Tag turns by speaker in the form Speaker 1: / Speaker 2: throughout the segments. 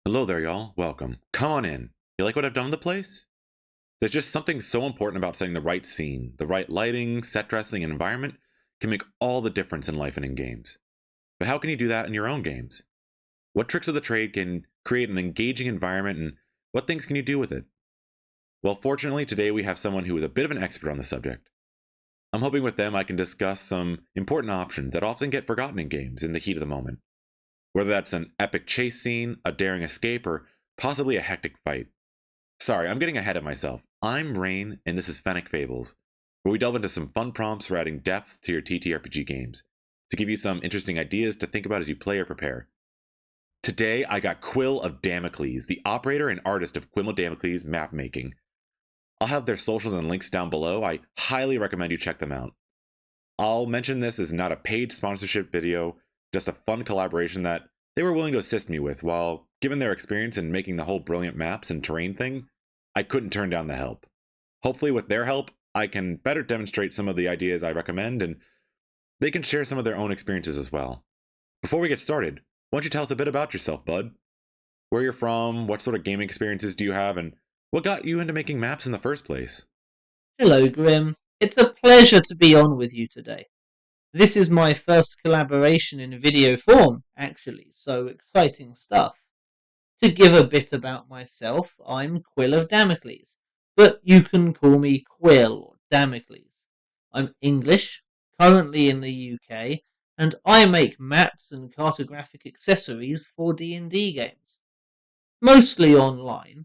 Speaker 1: Hello there, y'all. Welcome. Come on in. You like what I've done with the place? There's just something so important about setting the right scene. The right lighting, set dressing, and environment can make all the difference in life and in games. But how can you do that in your own games? What tricks of the trade can create an engaging environment, and what things can you do with it? Well, fortunately, today we have someone who is a bit of an expert on the subject. I'm hoping with them I can discuss some important options that often get forgotten in games in the heat of the moment. Whether that's an epic chase scene, a daring escape, or possibly a hectic fight. Sorry, I'm getting ahead of myself. I'm Rain, and this is Fennec Fables, where we delve into some fun prompts for adding depth to your TTRPG games, to give you some interesting ideas to think about as you play or prepare. Today, I got Quill of Damocles, the operator and artist of Quill of Damocles map making. I'll have their socials and links down below. I highly recommend you check them out. I'll mention this is not a paid sponsorship video, just a fun collaboration that they were willing to assist me with, while, given their experience in making the whole brilliant maps and terrain thing, I couldn't turn down the help. Hopefully, with their help, I can better demonstrate some of the ideas I recommend, and they can share some of their own experiences as well. Before we get started, why don't you tell us a bit about yourself, bud? Where you're from, what sort of gaming experiences do you have, and what got you into making maps in the first place?
Speaker 2: Hello, Grim. It's a pleasure to be on with you today. This is my first collaboration in video form, actually, so exciting stuff. To give a bit about myself, I'm Quill of Damocles, but you can call me Quill or Damocles. I'm English, currently in the UK, and I make maps and cartographic accessories for D&D games. Mostly online,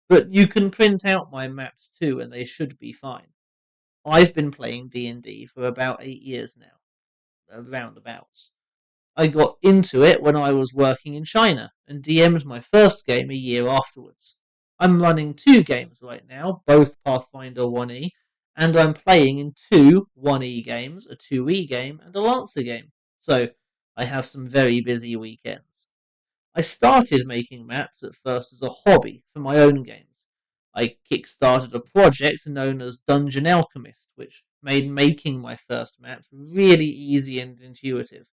Speaker 2: but you can print out my maps too and they should be fine. I've been playing D&D for about 8 years now, roundabouts. I got into it when I was working in China and DM'd my first game a year afterwards. I'm running 2 games right now, both Pathfinder 1E, and I'm playing in 2 1E games, a 2E game, and a Lancer game. So I have some very busy weekends. I started making maps at first as a hobby for my own games. I kickstarted a project known as Dungeon Alchemist, which made making my first maps really easy and intuitive,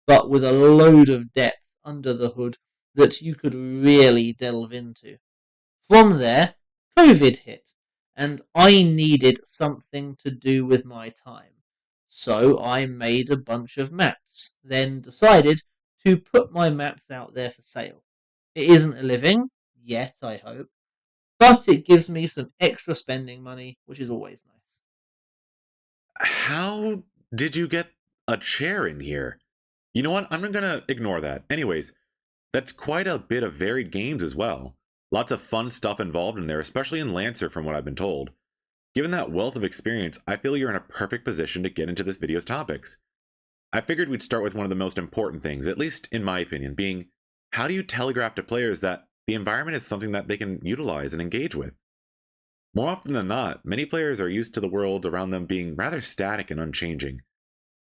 Speaker 2: but with a load of depth under the hood that you could really delve into. From there, COVID hit, and I needed something to do with my time. So I made a bunch of maps, then decided to put my maps out there for sale. It isn't a living, yet I hope, but it gives me some extra spending money, which is always nice.
Speaker 1: How did you get a chair in here? You know what? I'm gonna ignore that. Anyways, that's quite a bit of varied games as well. Lots of fun stuff involved in there, especially in Lancer, from what I've been told. Given that wealth of experience, I feel you're in a perfect position to get into this video's topics. I figured we'd start with one of the most important things, at least in my opinion, being how do you telegraph to players that the environment is something that they can utilize and engage with? More often than not, many players are used to the world around them being rather static and unchanging.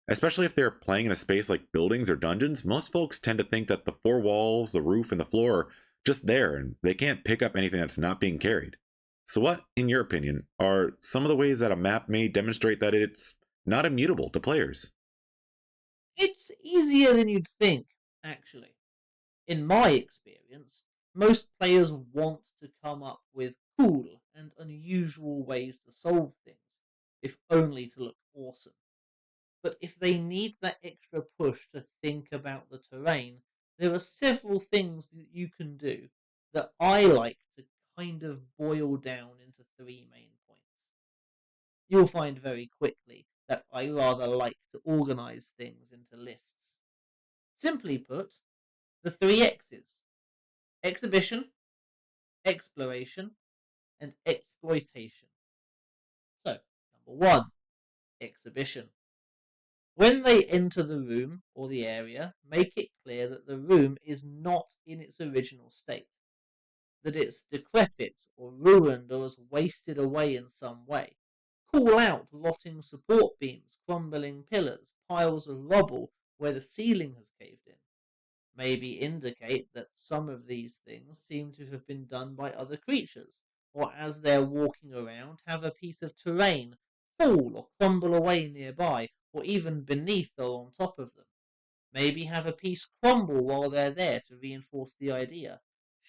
Speaker 1: Especially if they're playing in a space like buildings or dungeons, most folks tend to think that the four walls, the roof, and the floor are just there and they can't pick up anything that's not being carried. So, what, in your opinion, are some of the ways that a map may demonstrate that it's not immutable to players?
Speaker 2: It's easier than you'd think, actually. In my experience, most players want to come up with cool and unusual ways to solve things, if only to look awesome. But if they need that extra push to think about the terrain, there are several things that you can do that I like to kind of boil down into 3 main points. You'll find very quickly that I rather like to organize things into lists. Simply put, the 3 X's: exhibition, exploration, and exploitation. So, number 1, exhibition. When they enter the room or the area, make it clear that the room is not in its original state, that it's decrepit or ruined or has wasted away in some way. Call out rotting support beams, crumbling pillars, piles of rubble where the ceiling has caved in. Maybe indicate that some of these things seem to have been done by other creatures, or as they're walking around, have a piece of terrain fall or crumble away nearby, or even beneath or on top of them. Maybe have a piece crumble while they're there to reinforce the idea.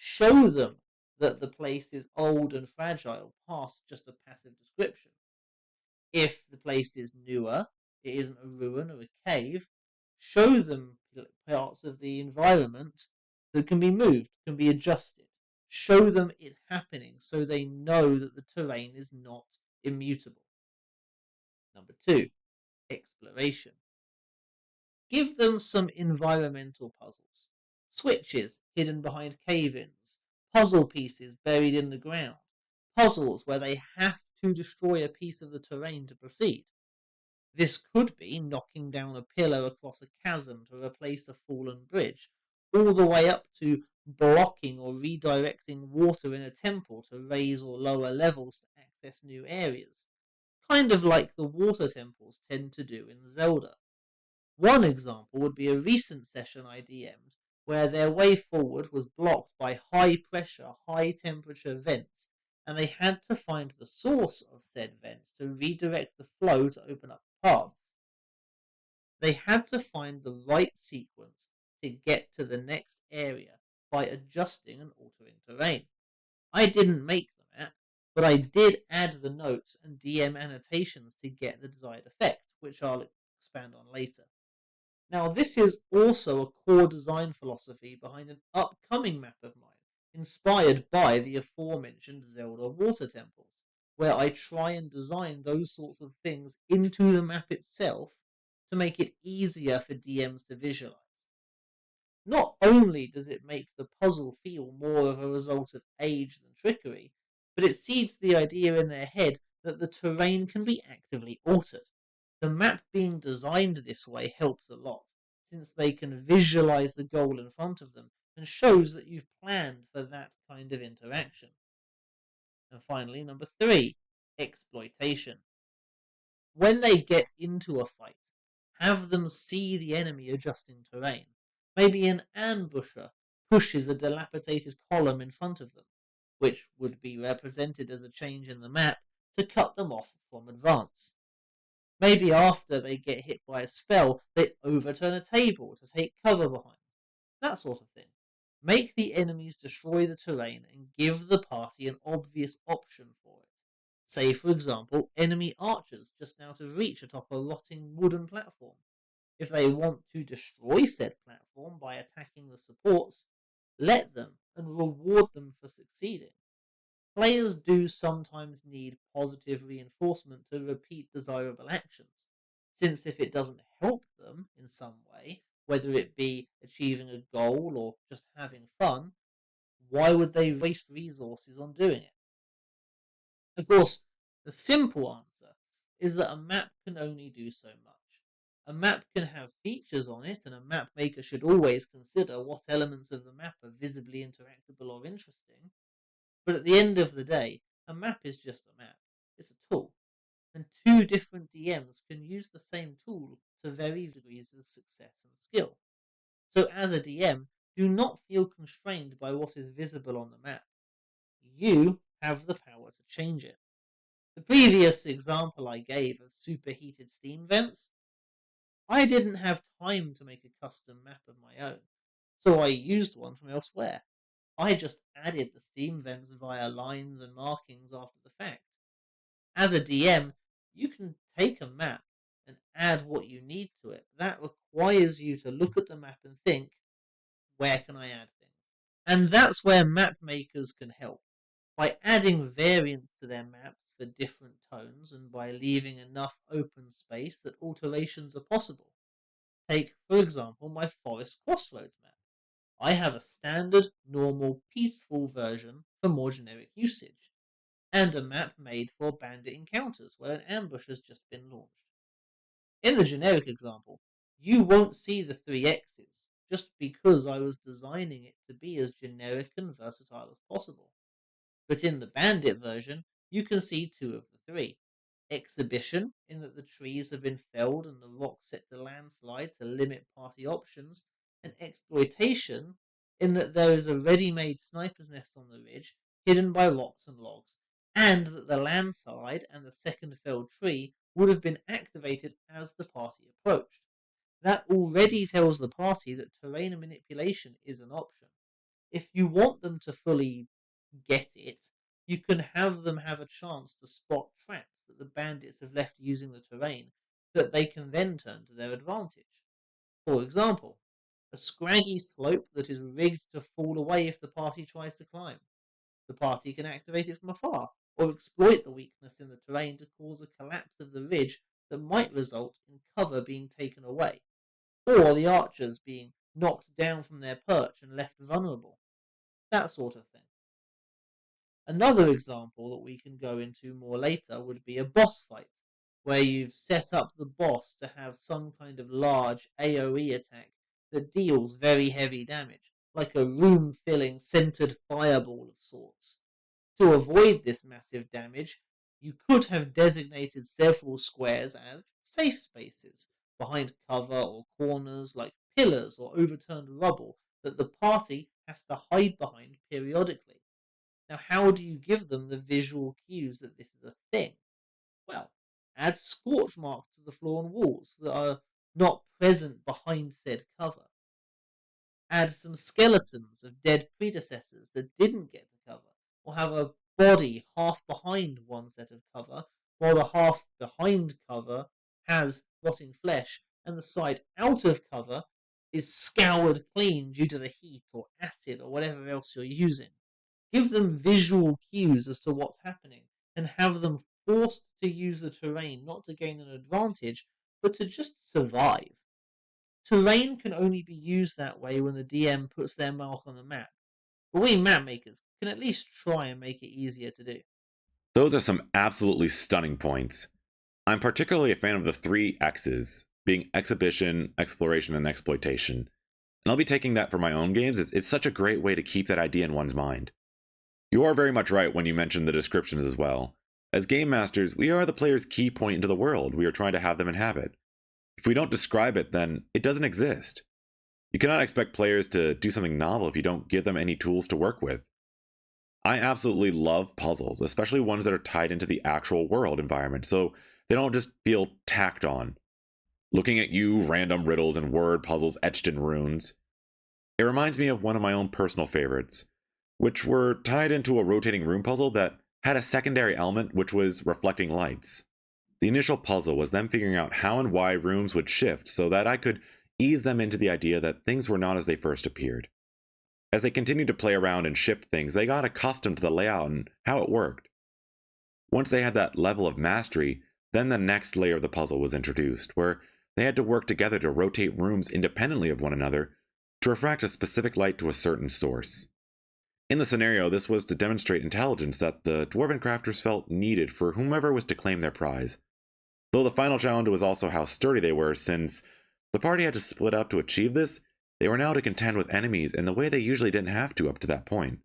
Speaker 2: Show them that the place is old and fragile past just a passive description. If the place is newer, it isn't a ruin or a cave, show them parts of the environment that can be moved, can be adjusted. Show them it happening so they know that the terrain is not immutable. Number 2, exploration. Give them some environmental puzzles. Switches hidden behind cave-ins, puzzle pieces buried in the ground, puzzles where they have to destroy a piece of the terrain to proceed. This could be knocking down a pillar across a chasm to replace a fallen bridge, all the way up to blocking or redirecting water in a temple to raise or lower levels to access new areas, kind of like the water temples tend to do in Zelda. One example would be a recent session I DM'd where their way forward was blocked by high pressure, high temperature vents, and they had to find the source of said vents to redirect the flow to open up paths. They had to find the right sequence to get to the next area by adjusting and altering terrain. I didn't make the map, but I did add the notes and DM annotations to get the desired effect, which I'll expand on later. Now, this is also a core design philosophy behind an upcoming map of mine, inspired by the aforementioned Zelda water temples, where I try and design those sorts of things into the map itself to make it easier for DMs to visualize. Not only does it make the puzzle feel more of a result of age than trickery, but it seeds the idea in their head that the terrain can be actively altered. The map being designed this way helps a lot, since they can visualize the goal in front of them and shows that you've planned for that kind of interaction. And finally, number 3, exploitation. When they get into a fight, have them see the enemy adjusting terrain. Maybe an ambusher pushes a dilapidated column in front of them, which would be represented as a change in the map to cut them off from advance. Maybe after they get hit by a spell, they overturn a table to take cover behind. That sort of thing. Make the enemies destroy the terrain and give the party an obvious option for it. Say, for example, enemy archers just out of reach atop a rotting wooden platform. If they want to destroy said platform by attacking the supports, let them and reward them for succeeding. Players do sometimes need positive reinforcement to repeat desirable actions, since if it doesn't help them in some way, whether it be achieving a goal or just having fun, why would they waste resources on doing it? Of course, the simple answer is that a map can only do so much. A map can have features on it, and a map maker should always consider what elements of the map are visibly interactable or interesting. But at the end of the day, a map is just a map. It's a tool. And two different DMs can use the same tool to varying degrees of success and skill. So as a DM, do not feel constrained by what is visible on the map. You have the power to change it. The previous example I gave of superheated steam vents, I didn't have time to make a custom map of my own, so I used one from elsewhere. I just added the steam vents via lines and markings after the fact. As a DM, you can take a map and add what you need to it. That requires you to look at the map and think, where can I add things? And that's where map makers can help. By adding variants to their maps for different tones and by leaving enough open space that alterations are possible. Take, for example, my Forest Crossroads map. I have a standard, normal, peaceful version for more generic usage, and a map made for bandit encounters where an ambush has just been launched. In the generic example, you won't see the 3X's, just because I was designing it to be as generic and versatile as possible. But in the bandit version, you can see two of the three. Exhibition, in that the trees have been felled and the rocks set to landslide to limit party options, and exploitation, in that there is a ready-made sniper's nest on the ridge, hidden by rocks and logs, and that the landslide and the second felled tree would have been activated as the party approached. That already tells the party that terrain manipulation is an option. If you want them to fully get it, you can have them have a chance to spot traps that the bandits have left using the terrain that they can then turn to their advantage. For example, a scraggy slope that is rigged to fall away if the party tries to climb. The party can activate it from afar, or exploit the weakness in the terrain to cause a collapse of the ridge that might result in cover being taken away, or the archers being knocked down from their perch and left vulnerable. That sort of thing. Another example that we can go into more later would be a boss fight, where you've set up the boss to have some kind of large AoE attack that deals very heavy damage, like a room-filling centered fireball of sorts. To avoid this massive damage, you could have designated several squares as safe spaces, behind cover or corners like pillars or overturned rubble that the party has to hide behind periodically. Now, how do you give them the visual cues that this is a thing? Well, add scorch marks to the floor and walls that are not present behind said cover. Add some skeletons of dead predecessors that didn't get to cover, or have a body half behind one set of cover, while the half behind cover has rotting flesh, and the side out of cover is scoured clean due to the heat or acid or whatever else you're using. Give them visual cues as to what's happening, and have them forced to use the terrain not to gain an advantage, but to just survive. Terrain can only be used that way when the DM puts their mark on the map, but we map makers can at least try and make it easier to do.
Speaker 1: Those are some absolutely stunning points. I'm particularly a fan of the three X's, being exhibition, exploration, and exploitation. And I'll be taking that for my own games. It's such a great way to keep that idea in one's mind. You are very much right when you mention the descriptions as well. As game masters, we are the player's key point into the world we are trying to have them inhabit. If we don't describe it, then it doesn't exist. You cannot expect players to do something novel if you don't give them any tools to work with. I absolutely love puzzles, especially ones that are tied into the actual world environment, so they don't just feel tacked on. Looking at you, random riddles and word puzzles etched in runes. It reminds me of one of my own personal favorites, which were tied into a rotating room puzzle that had a secondary element which was reflecting lights. The initial puzzle was them figuring out how and why rooms would shift so that I could ease them into the idea that things were not as they first appeared. As they continued to play around and shift things, they got accustomed to the layout and how it worked. Once they had that level of mastery, then the next layer of the puzzle was introduced, where they had to work together to rotate rooms independently of one another to refract a specific light to a certain source. In the scenario, this was to demonstrate intelligence that the dwarven crafters felt needed for whomever was to claim their prize. Though the final challenge was also how sturdy they were, since the party had to split up to achieve this, they were now to contend with enemies in the way they usually didn't have to up to that point.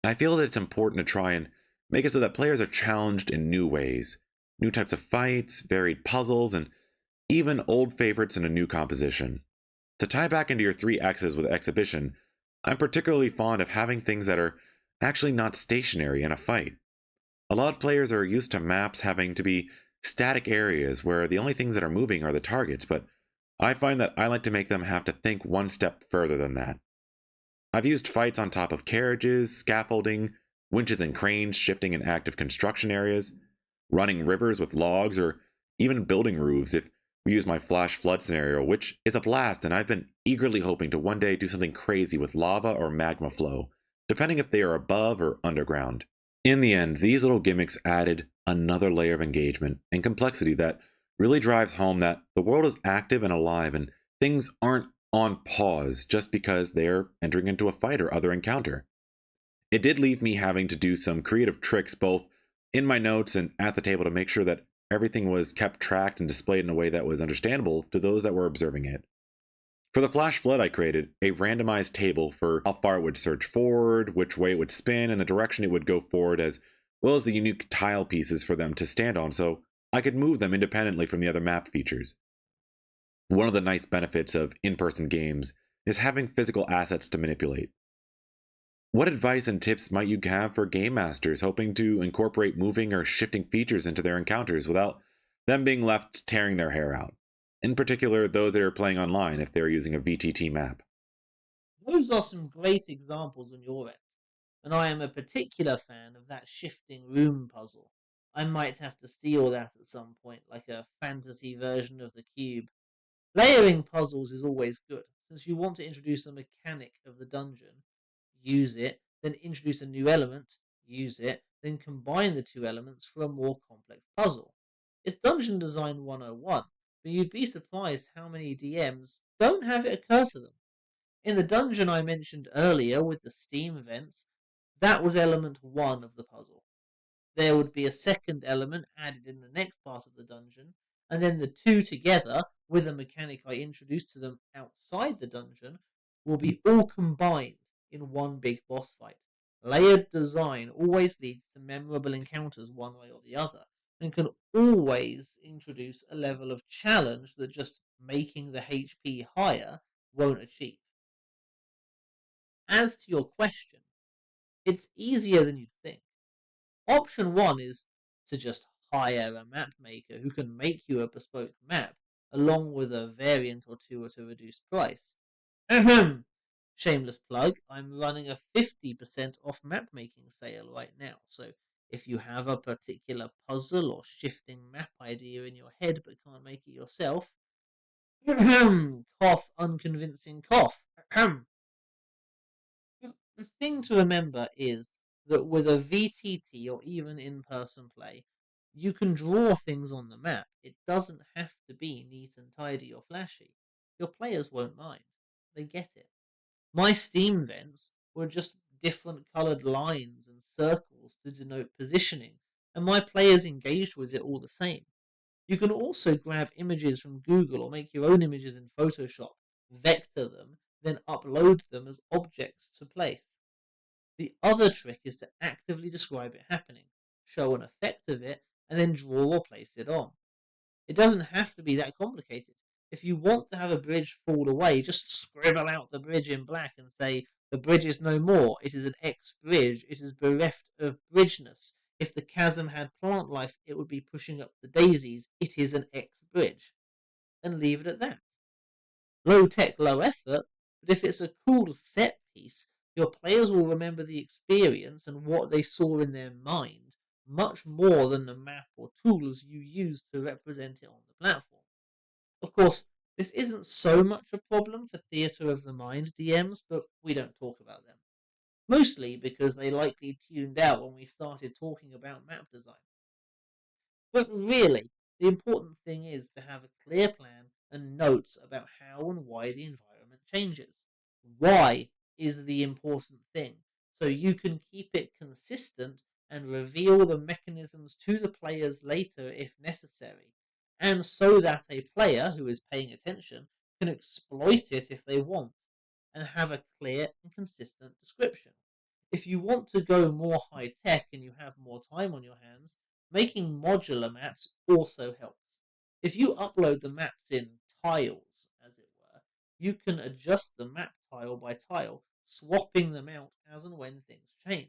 Speaker 1: I feel that it's important to try and make it so that players are challenged in new ways, new types of fights, varied puzzles, and even old favorites in a new composition. To tie back into your three X's with exhibition, I'm particularly fond of having things that are actually not stationary in a fight. A lot of players are used to maps having to be static areas where the only things that are moving are the targets, but I find that I like to make them have to think one step further than that. I've used fights on top of carriages, scaffolding, winches and cranes shifting in active construction areas, running rivers with logs, or even building roofs if we use my flash flood scenario, which is a blast, and I've been eagerly hoping to one day do something crazy with lava or magma flow, depending if they are above or underground. In the end, these little gimmicks added another layer of engagement and complexity that really drives home that the world is active and alive and things aren't on pause just because they're entering into a fight or other encounter. It did leave me having to do some creative tricks both in my notes and at the table to make sure that everything was kept tracked and displayed in a way that was understandable to those that were observing it. For the flash flood, I created a randomized table for how far it would surge forward, which way it would spin, and the direction it would go forward, as well as the unique tile pieces for them to stand on so I could move them independently from the other map features. One of the nice benefits of in-person games is having physical assets to manipulate. What advice and tips might you have for game masters hoping to incorporate moving or shifting features into their encounters without them being left tearing their hair out? In particular, those that are playing online if they're using a VTT map.
Speaker 2: those are some great examples on your end, and I am a particular fan of that shifting room puzzle. I might have to steal that at some point, like a fantasy version of the cube. Layering puzzles is always good, since you want to introduce a mechanic of the dungeon, use it, then introduce a new element, use it, then combine the two elements for a more complex puzzle. It's Dungeon Design 101, but you'd be surprised how many DMs don't have it occur to them. In the dungeon I mentioned earlier with the Steam events, that was element 1 of the puzzle. There would be a second element added in the next part of the dungeon, and then the two together, with a mechanic I introduced to them outside the dungeon, will be all combined in one big boss fight. Layered design always leads to memorable encounters one way or the other, and can always introduce a level of challenge that just making the HP higher won't achieve. As to your question, it's easier than you'd think. Option 1 is to just hire a map maker who can make you a bespoke map, along with a variant or two at a reduced price. Ahem. Shameless plug, I'm running a 50% off map making sale right now, so if you have a particular puzzle or shifting map idea in your head but can't make it yourself, cough, unconvincing cough. The thing to remember is that with a VTT or even in-person play, you can draw things on the map. It doesn't have to be neat and tidy or flashy. Your players won't mind. They get it. My Steam vents were just different coloured lines and circles to denote positioning, and my players engaged with it all the same. You can also grab images from Google or make your own images in Photoshop, vector them, then upload them as objects to place. The other trick is to actively describe it happening, show an effect of it, and then draw or place it on. It doesn't have to be that complicated. If you want to have a bridge fall away, just scribble out the bridge in black and say, the bridge is no more, it is an X bridge, it is bereft of bridgeness. If the chasm had plant life, it would be pushing up the daisies, it is an X bridge. And leave it at that. Low tech, low effort, but if it's a cool set piece, your players will remember the experience and what they saw in their mind much more than the map or tools you used to represent it on the platform. Of course, this isn't so much a problem for Theatre of the Mind DMs, but we don't talk about them. Mostly because they likely tuned out when we started talking about map design. But really, the important thing is to have a clear plan and notes about how and why the environment changes. Why is the important thing, so you can keep it consistent and reveal the mechanisms to the players later if necessary, and so that a player who is paying attention can exploit it if they want, and have a clear and consistent description. If you want to go more high tech and you have more time on your hands, making modular maps also helps. If you upload the maps in tiles, as it were, you can adjust the map tile by tile, swapping them out as and when things change.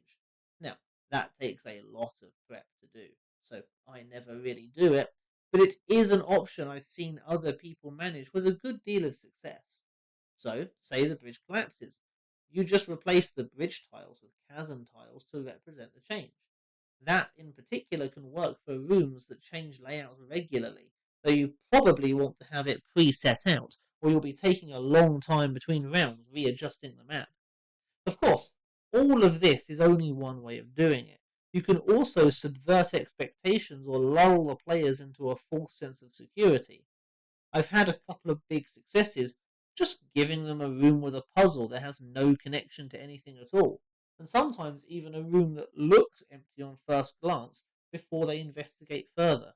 Speaker 2: Now, that takes a lot of prep to do, so I never really do it, but it is an option I've seen other people manage with a good deal of success. So, say the bridge collapses. You just replace the bridge tiles with chasm tiles to represent the change. That in particular can work for rooms that change layouts regularly, though you probably want to have it pre-set out, or you'll be taking a long time between rounds readjusting the map. Of course, all of this is only one way of doing it. You can also subvert expectations or lull the players into a false sense of security. I've had a couple of big successes just giving them a room with a puzzle that has no connection to anything at all, and sometimes even a room that looks empty on first glance before they investigate further.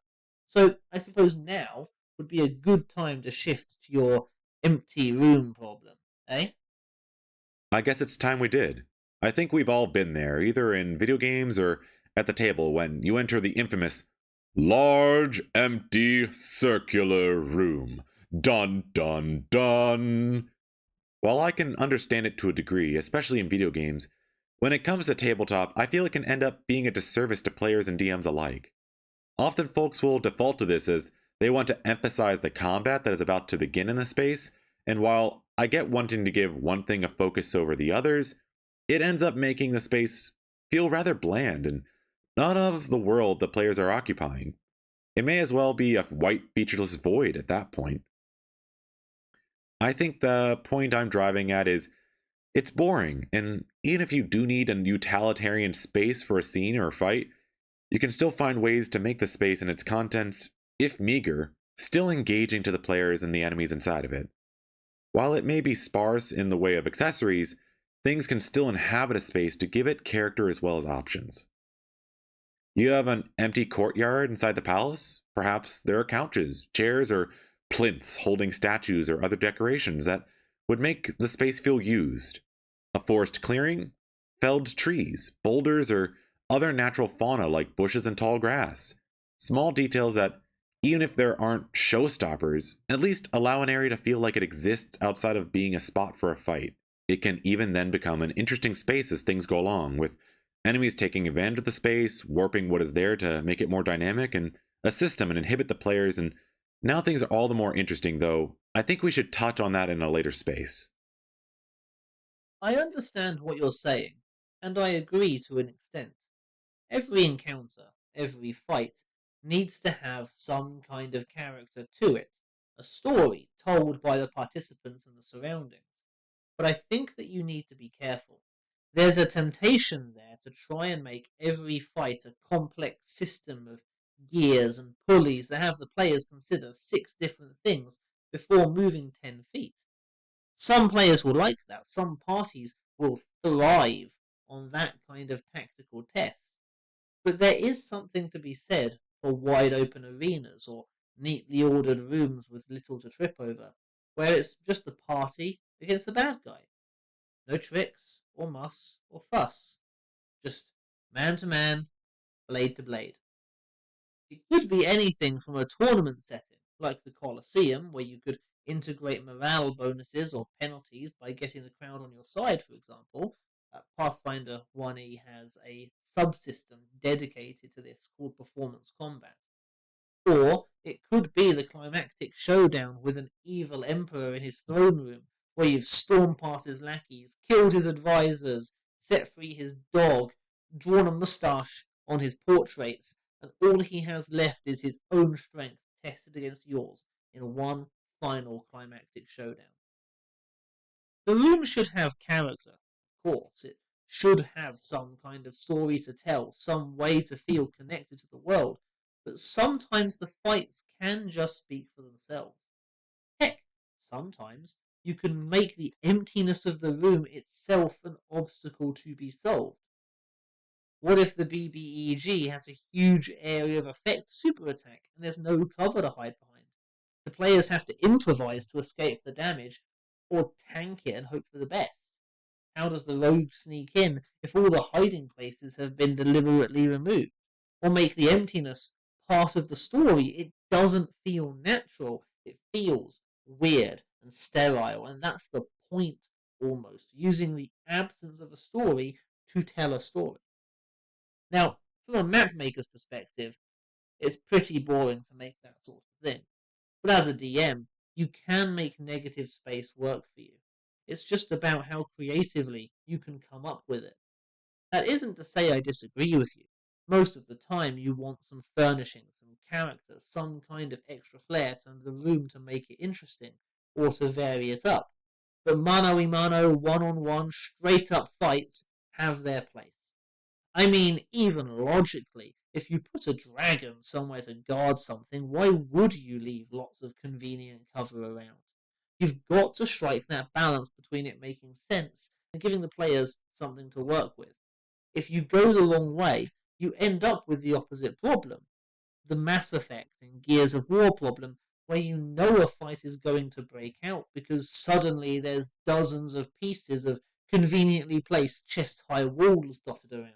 Speaker 2: So I suppose now would be a good time to shift to your empty room problem, eh?
Speaker 1: I guess it's time we did. I think we've all been there, either in video games or at the table, when you enter the infamous large, empty, circular room. Dun dun dun. While I can understand it to a degree, especially in video games, when it comes to tabletop, I feel it can end up being a disservice to players and DMs alike. Often folks will default to this as they want to emphasize the combat that is about to begin in the space, and while I get wanting to give one thing a focus over the others, it ends up making the space feel rather bland and not of the world the players are occupying. It may as well be a white, featureless void at that point. I think the point I'm driving at is it's boring, and even if you do need a utilitarian space for a scene or a fight, you can still find ways to make the space and its contents, if meager, still engaging to the players and the enemies inside of it. While it may be sparse in the way of accessories, things can still inhabit a space to give it character as well as options. You have an empty courtyard inside the palace? Perhaps there are couches, chairs, or plinths holding statues or other decorations that would make the space feel used. A forest clearing? Felled trees, boulders, or other natural fauna like bushes and tall grass. Small details that, even if there aren't showstoppers, at least allow an area to feel like it exists outside of being a spot for a fight. It can even then become an interesting space as things go along, with enemies taking advantage of the space, warping what is there to make it more dynamic, and assist them and inhibit the players. And now things are all the more interesting, though I think we should touch on that in a later space.
Speaker 2: I understand what you're saying, and I agree to an extent. Every encounter, every fight, needs to have some kind of character to it, a story told by the participants and the surroundings. But I think that you need to be careful. There's a temptation there to try and make every fight a complex system of gears and pulleys that have the players consider 6 different things before moving 10 feet. Some players will like that. Some parties will thrive on that kind of tactical test. But there is something to be said for wide open arenas or neatly ordered rooms with little to trip over, where it's just the party against the bad guy. No tricks, or muss, or fuss. Just man to man, blade to blade. It could be anything from a tournament setting, like the Colosseum, where you could integrate morale bonuses or penalties by getting the crowd on your side, for example. Pathfinder 1E has a subsystem dedicated to this called Performance Combat. Or it could be the climactic showdown with an evil emperor in his throne room, where you've stormed past his lackeys, killed his advisors, set free his dog, drawn a moustache on his portraits, and all he has left is his own strength tested against yours in one final climactic showdown. The room should have character, of course. It should have some kind of story to tell, some way to feel connected to the world, but sometimes the fights can just speak for themselves. Heck, sometimes you can make the emptiness of the room itself an obstacle to be solved. What if the BBEG has a huge area of effect super attack and there's no cover to hide behind? The players have to improvise to escape the damage or tank it and hope for the best. How does the rogue sneak in if all the hiding places have been deliberately removed? Or make the emptiness part of the story? It doesn't feel natural. It feels weird and sterile, and that's the point almost, using the absence of a story to tell a story. Now, from a map maker's perspective, it's pretty boring to make that sort of thing. But as a DM, you can make negative space work for you. It's just about how creatively you can come up with it. That isn't to say I disagree with you. Most of the time, you want some furnishings, some characters, some kind of extra flair to the room to make it interesting, or to vary it up. But mano a mano, one-on-one, straight-up fights have their place. I mean, even logically, if you put a dragon somewhere to guard something, why would you leave lots of convenient cover around? You've got to strike that balance between it making sense and giving the players something to work with. If you go the wrong way, you end up with the opposite problem. The Mass Effect and Gears of War problem, where you know a fight is going to break out because suddenly there's dozens of pieces of conveniently placed chest-high walls dotted around.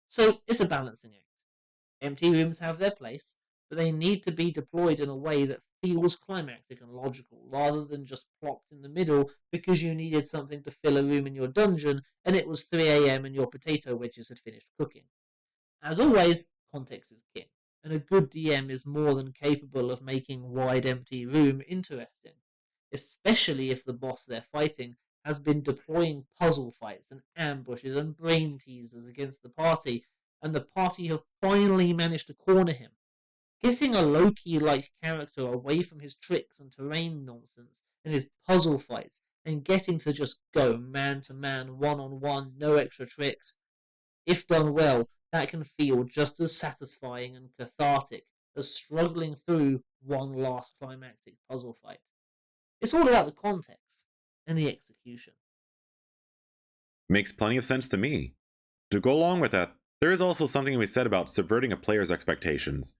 Speaker 2: So it's a balancing act. Empty rooms have their place, but they need to be deployed in a way that feels climactic and logical, rather than just plopped in the middle because you needed something to fill a room in your dungeon and it was 3 a.m. and your potato wedges had finished cooking. As always, context is king, and a good DM is more than capable of making wide empty room interesting. especially if the boss they're fighting has been deploying puzzle fights and ambushes and brain teasers against the party, and the party have finally managed to corner him. Getting a Loki-like character away from his tricks and terrain nonsense and his puzzle fights and getting to just go man to man, one on one, no extra tricks. If done well, that can feel just as satisfying and cathartic as struggling through one last climactic puzzle fight. It's all about the context and the execution.
Speaker 1: Makes plenty of sense to me. To go along with that, there is also something to be said about subverting a player's expectations.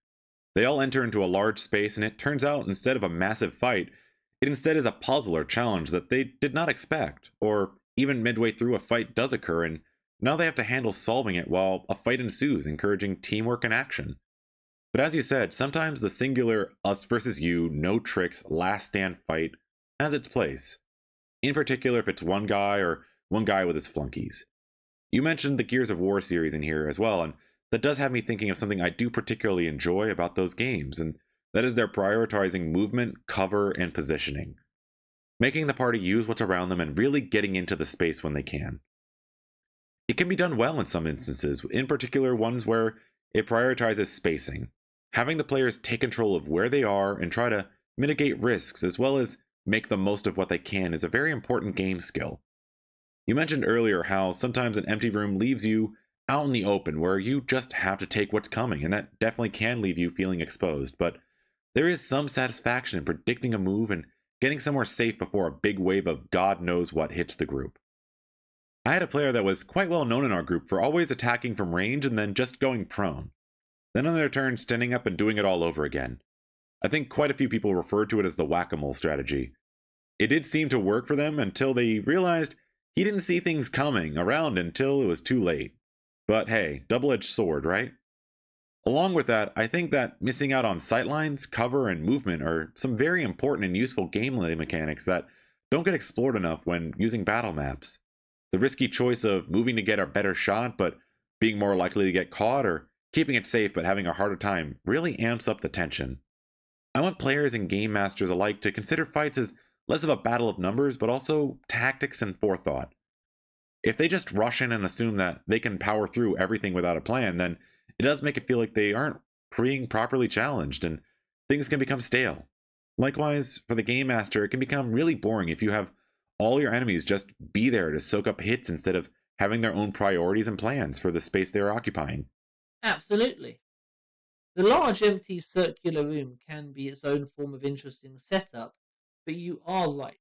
Speaker 1: They all enter into a large space, and it turns out instead of a massive fight, it instead is a puzzle or challenge that they did not expect, or even midway through a fight does occur, and now they have to handle solving it while a fight ensues, encouraging teamwork and action. But as you said, sometimes the singular us versus you, no tricks, last stand fight has its place. In particular, if it's one guy or one guy with his flunkies. You mentioned the Gears of War series in here as well, and that does have me thinking of something I do particularly enjoy about those games, and that is their prioritizing movement, cover, and positioning. Making the party use what's around them and really getting into the space when they can. It can be done well in some instances, in particular ones where it prioritizes spacing. Having the players take control of where they are and try to mitigate risks as well as make the most of what they can is a very important game skill. You mentioned earlier how sometimes an empty room leaves you out in the open where you just have to take what's coming, and that definitely can leave you feeling exposed, but there is some satisfaction in predicting a move and getting somewhere safe before a big wave of God knows what hits the group. I had a player that was quite well known in our group for always attacking from range and then just going prone. Then on their turn, standing up and doing it all over again. I think quite a few people referred to it as the whack-a-mole strategy. It did seem to work for them until they realized he didn't see things coming around until it was too late. But hey, double-edged sword, right? Along with that, I think that missing out on sightlines, cover, and movement are some very important and useful gameplay mechanics that don't get explored enough when using battle maps. The risky choice of moving to get a better shot but being more likely to get caught, or keeping it safe but having a harder time, really amps up the tension. I want players and game masters alike to consider fights as less of a battle of numbers but also tactics and forethought. If they just rush in and assume that they can power through everything without a plan, then it does make it feel like they aren't being properly challenged and things can become stale. Likewise, for the game master, it can become really boring if you have all your enemies just be there to soak up hits instead of having their own priorities and plans for the space they are occupying.
Speaker 2: Absolutely. The large empty circular room can be its own form of interesting setup, but you are right.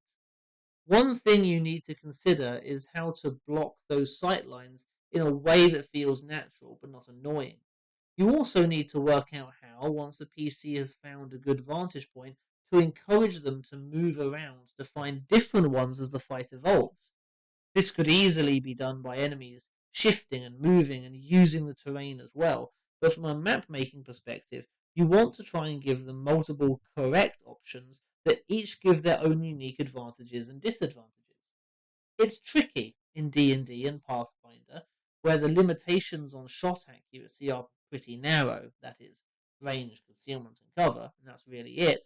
Speaker 2: One thing you need to consider is how to block those sightlines in a way that feels natural but not annoying. You also need to work out how, once a PC has found a good vantage point, to encourage them to move around to find different ones as the fight evolves. This could easily be done by enemies shifting and moving and using the terrain as well, but from a map making perspective, you want to try and give them multiple correct options that each give their own unique advantages and disadvantages. It's tricky in D&D and Pathfinder, where the limitations on shot accuracy are pretty narrow, that is, range, concealment, and cover, and that's really it,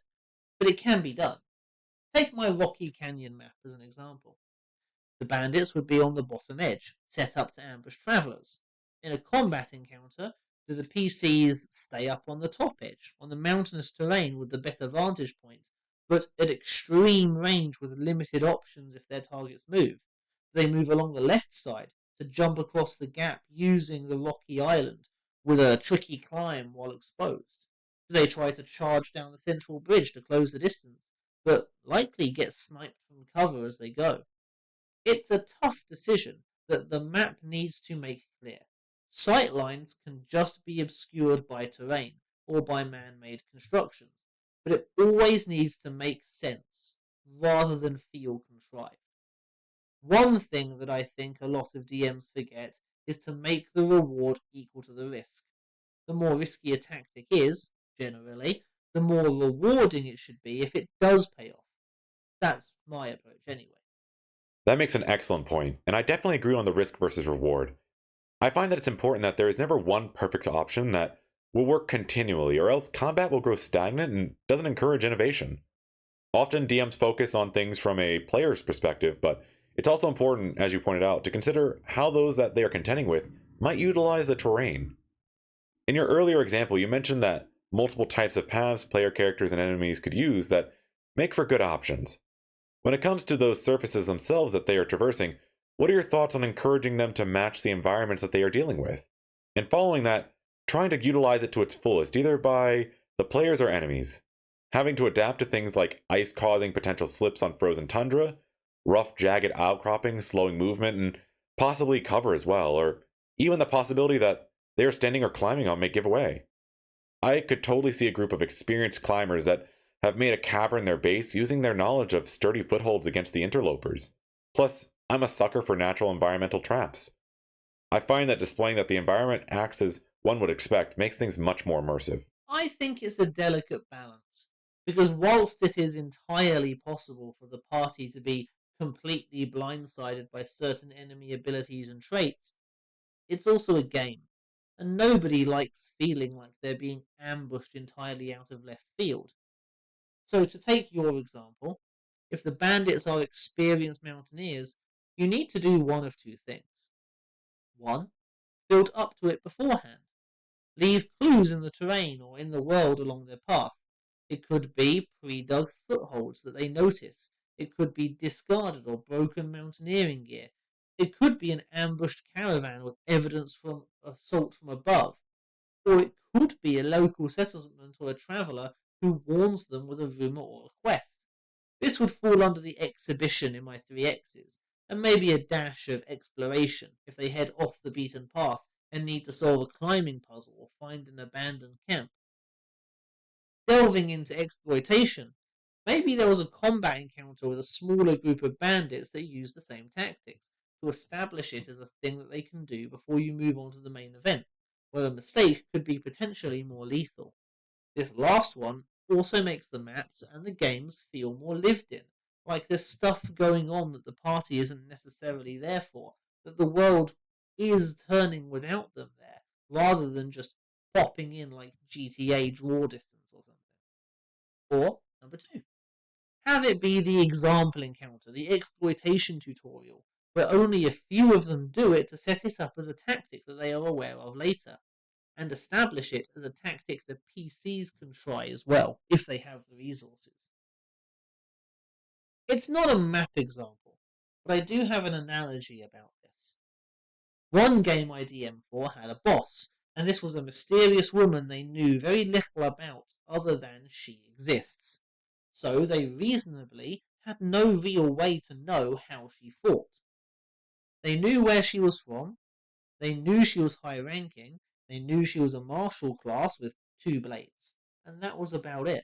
Speaker 2: but it can be done. Take my Rocky Canyon map as an example. The bandits would be on the bottom edge, set up to ambush travelers. In a combat encounter, do the PCs stay up on the top edge, on the mountainous terrain with the better vantage point, but at extreme range with limited options if their targets move? Do they move along the left side to jump across the gap using the rocky island with a tricky climb while exposed? Do they try to charge down the central bridge to close the distance, but likely get sniped from cover as they go? It's a tough decision that the map needs to make clear. Sightlines can just be obscured by terrain or by man-made constructions, but it always needs to make sense rather than feel contrived. One thing that I think a lot of DMs forget is to make the reward equal to the risk. The more risky a tactic is, generally, the more rewarding it should be if it does pay off. That's my approach anyway.
Speaker 1: That makes an excellent point, and I definitely agree on the risk versus reward. I find that it's important that there is never one perfect option that will work continually, or else combat will grow stagnant and doesn't encourage innovation. Often DMs focus on things from a player's perspective, but it's also important, as you pointed out, to consider how those that they are contending with might utilize the terrain. In your earlier example, you mentioned that multiple types of paths player characters and enemies could use that make for good options. When it comes to those surfaces themselves that they are traversing, what are your thoughts on encouraging them to match the environments that they are dealing with? And following that, trying to utilize it to its fullest, either by the players or enemies. Having to adapt to things like ice causing potential slips on frozen tundra, rough, jagged outcroppings slowing movement, and possibly cover as well, or even the possibility that they are standing or climbing on may give away. I could totally see a group of experienced climbers that have made a cavern their base using their knowledge of sturdy footholds against the interlopers. Plus, I'm a sucker for natural environmental traps. I find that displaying that the environment acts as one would expect makes things much more immersive.
Speaker 2: I think it's a delicate balance, because whilst it is entirely possible for the party to be completely blindsided by certain enemy abilities and traits, it's also a game, and nobody likes feeling like they're being ambushed entirely out of left field. So, to take your example, if the bandits are experienced mountaineers, you need to do one of two things. One, build up to it beforehand. Leave clues in the terrain or in the world along their path. It could be pre-dug footholds that they notice. It could be discarded or broken mountaineering gear. It could be an ambushed caravan with evidence from assault from above. Or it could be a local settlement or a traveller who warns them with a rumour or a quest. This would fall under the exhibition in my 3Xs, and maybe a dash of exploration if they head off the beaten path and need to solve a climbing puzzle or find an abandoned camp. Delving into exploitation, maybe there was a combat encounter with a smaller group of bandits that use the same tactics to establish it as a thing that they can do before you move on to the main event, where a mistake could be potentially more lethal. This last one also makes the maps and the games feel more lived in, like there's stuff going on that the party isn't necessarily there for, that the world is turning without them there, rather than just popping in like GTA draw distance or something. Or, number two, have it be the example encounter, the exploitation tutorial, where only a few of them do it to set it up as a tactic that they are aware of later, and establish it as a tactic the PCs can try as well, if they have the resources. It's not a map example, but I do have an analogy about this. One game I DM for had a boss, and this was a mysterious woman they knew very little about other than she exists. So they reasonably had no real way to know how she fought. They knew where she was from, they knew she was high ranking, they knew she was a martial class with 2 blades, and that was about it.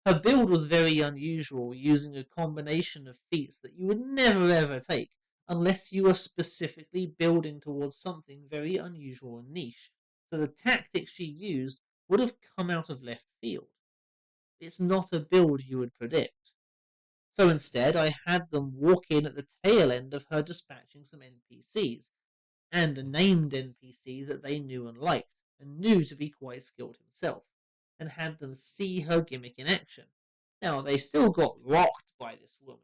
Speaker 2: Her build was very unusual, using a combination of feats that you would never ever take unless you were specifically building towards something very unusual and niche. So the tactics she used would have come out of left field. It's not a build you would predict. So instead, I had them walk in at the tail end of her dispatching some NPCs, and a named NPC that they knew and liked, and knew to be quite skilled himself, and had them see her gimmick in action. Now, they still got rocked by this woman,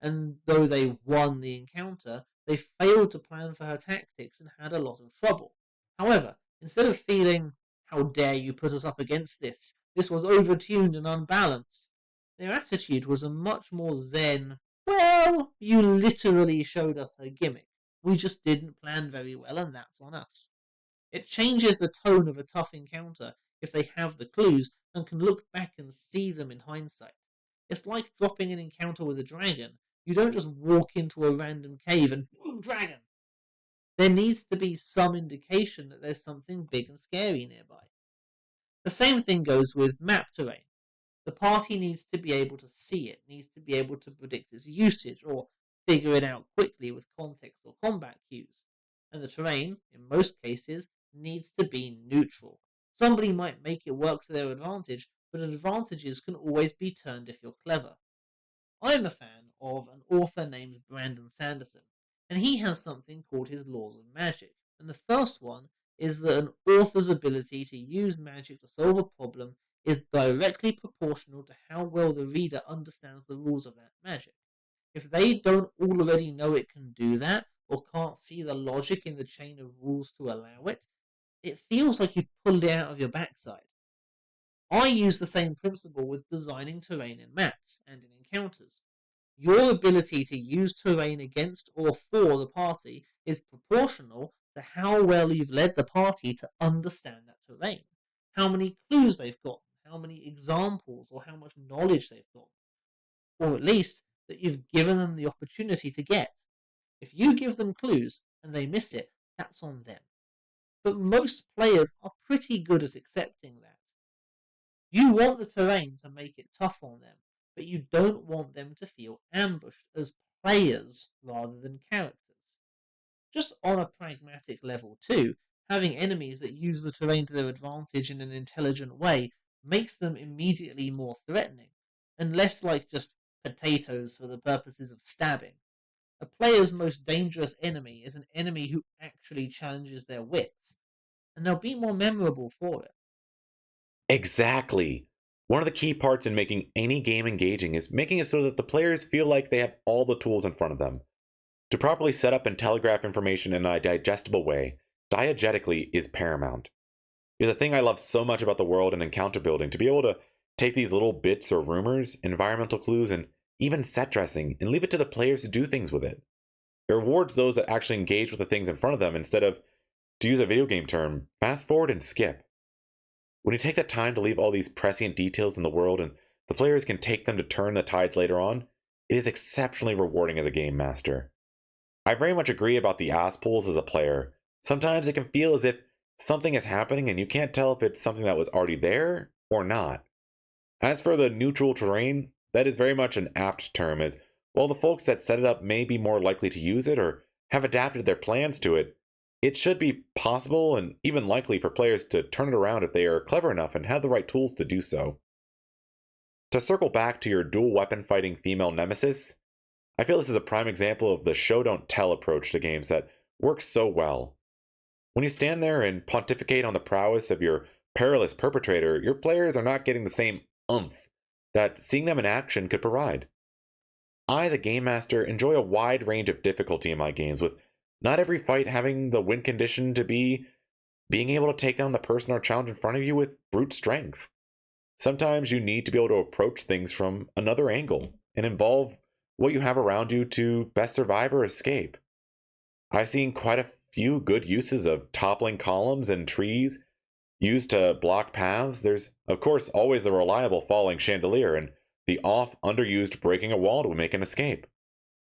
Speaker 2: and though they won the encounter, they failed to plan for her tactics and had a lot of trouble. However, instead of feeling, how dare you put us up against this, this was overtuned and unbalanced, their attitude was a much more zen, well, you literally showed us her gimmick. We just didn't plan very well, and that's on us. It changes the tone of a tough encounter if they have the clues and can look back and see them in hindsight. It's like dropping an encounter with a dragon. You don't just walk into a random cave and boom, dragon. There needs to be some indication that there's something big and scary nearby. The same thing goes with map terrain. The party needs to be able to see it, needs to be able to predict its usage, or figure it out quickly with context or combat cues. And the terrain, in most cases, needs to be neutral. Somebody might make it work to their advantage, but advantages can always be turned if you're clever. I'm a fan of an author named Brandon Sanderson, and he has something called his laws of magic. And the first one is that an author's ability to use magic to solve a problem is directly proportional to how well the reader understands the rules of that magic. If they don't already know it can do that, or can't see the logic in the chain of rules to allow it, it feels like you've pulled it out of your backside. I use the same principle with designing terrain in maps and in encounters. Your ability to use terrain against or for the party is proportional to how well you've led the party to understand that terrain, how many clues they've gotten, how many examples or how much knowledge they've gotten, or at least that you've given them the opportunity to get. If you give them clues and they miss it, that's on them. But most players are pretty good at accepting that. You want the terrain to make it tough on them, but you don't want them to feel ambushed as players rather than characters. Just on a pragmatic level too, having enemies that use the terrain to their advantage in an intelligent way makes them immediately more threatening, and less like just potatoes for the purposes of stabbing. A player's most dangerous enemy is an enemy who actually challenges their wits, and they'll be more memorable for it.
Speaker 1: Exactly. One of the key parts in making any game engaging is making it so that the players feel like they have all the tools in front of them. To properly set up and telegraph information in a digestible way, diegetically is paramount. It's a thing I love so much about the world and encounter building, to be able to take these little bits or rumors, environmental clues, and even set dressing, and leave it to the players to do things with it. It rewards those that actually engage with the things in front of them instead of, to use a video game term, fast forward and skip. When you take the time to leave all these prescient details in the world and the players can take them to turn the tides later on, it is exceptionally rewarding as a game master. I very much agree about the ass pulls as a player. Sometimes it can feel as if something is happening and you can't tell if it's something that was already there or not. As for the neutral terrain, that is very much an apt term, as while the folks that set it up may be more likely to use it or have adapted their plans to it, it should be possible and even likely for players to turn it around if they are clever enough and have the right tools to do so. To circle back to your dual weapon fighting female nemesis, I feel this is a prime example of the show don't tell approach to games that works so well. When you stand there and pontificate on the prowess of your perilous perpetrator, your players are not getting the same oomph that seeing them in action could provide. I, as a game master, enjoy a wide range of difficulty in my games, with not every fight having the win condition to be being able to take down the person or challenge in front of you with brute strength. Sometimes you need to be able to approach things from another angle and involve what you have around you to best survive or escape. I've seen quite a few good uses of toppling columns and trees used to block paths. There's, of course, always the reliable falling chandelier and the oft underused breaking a wall to make an escape.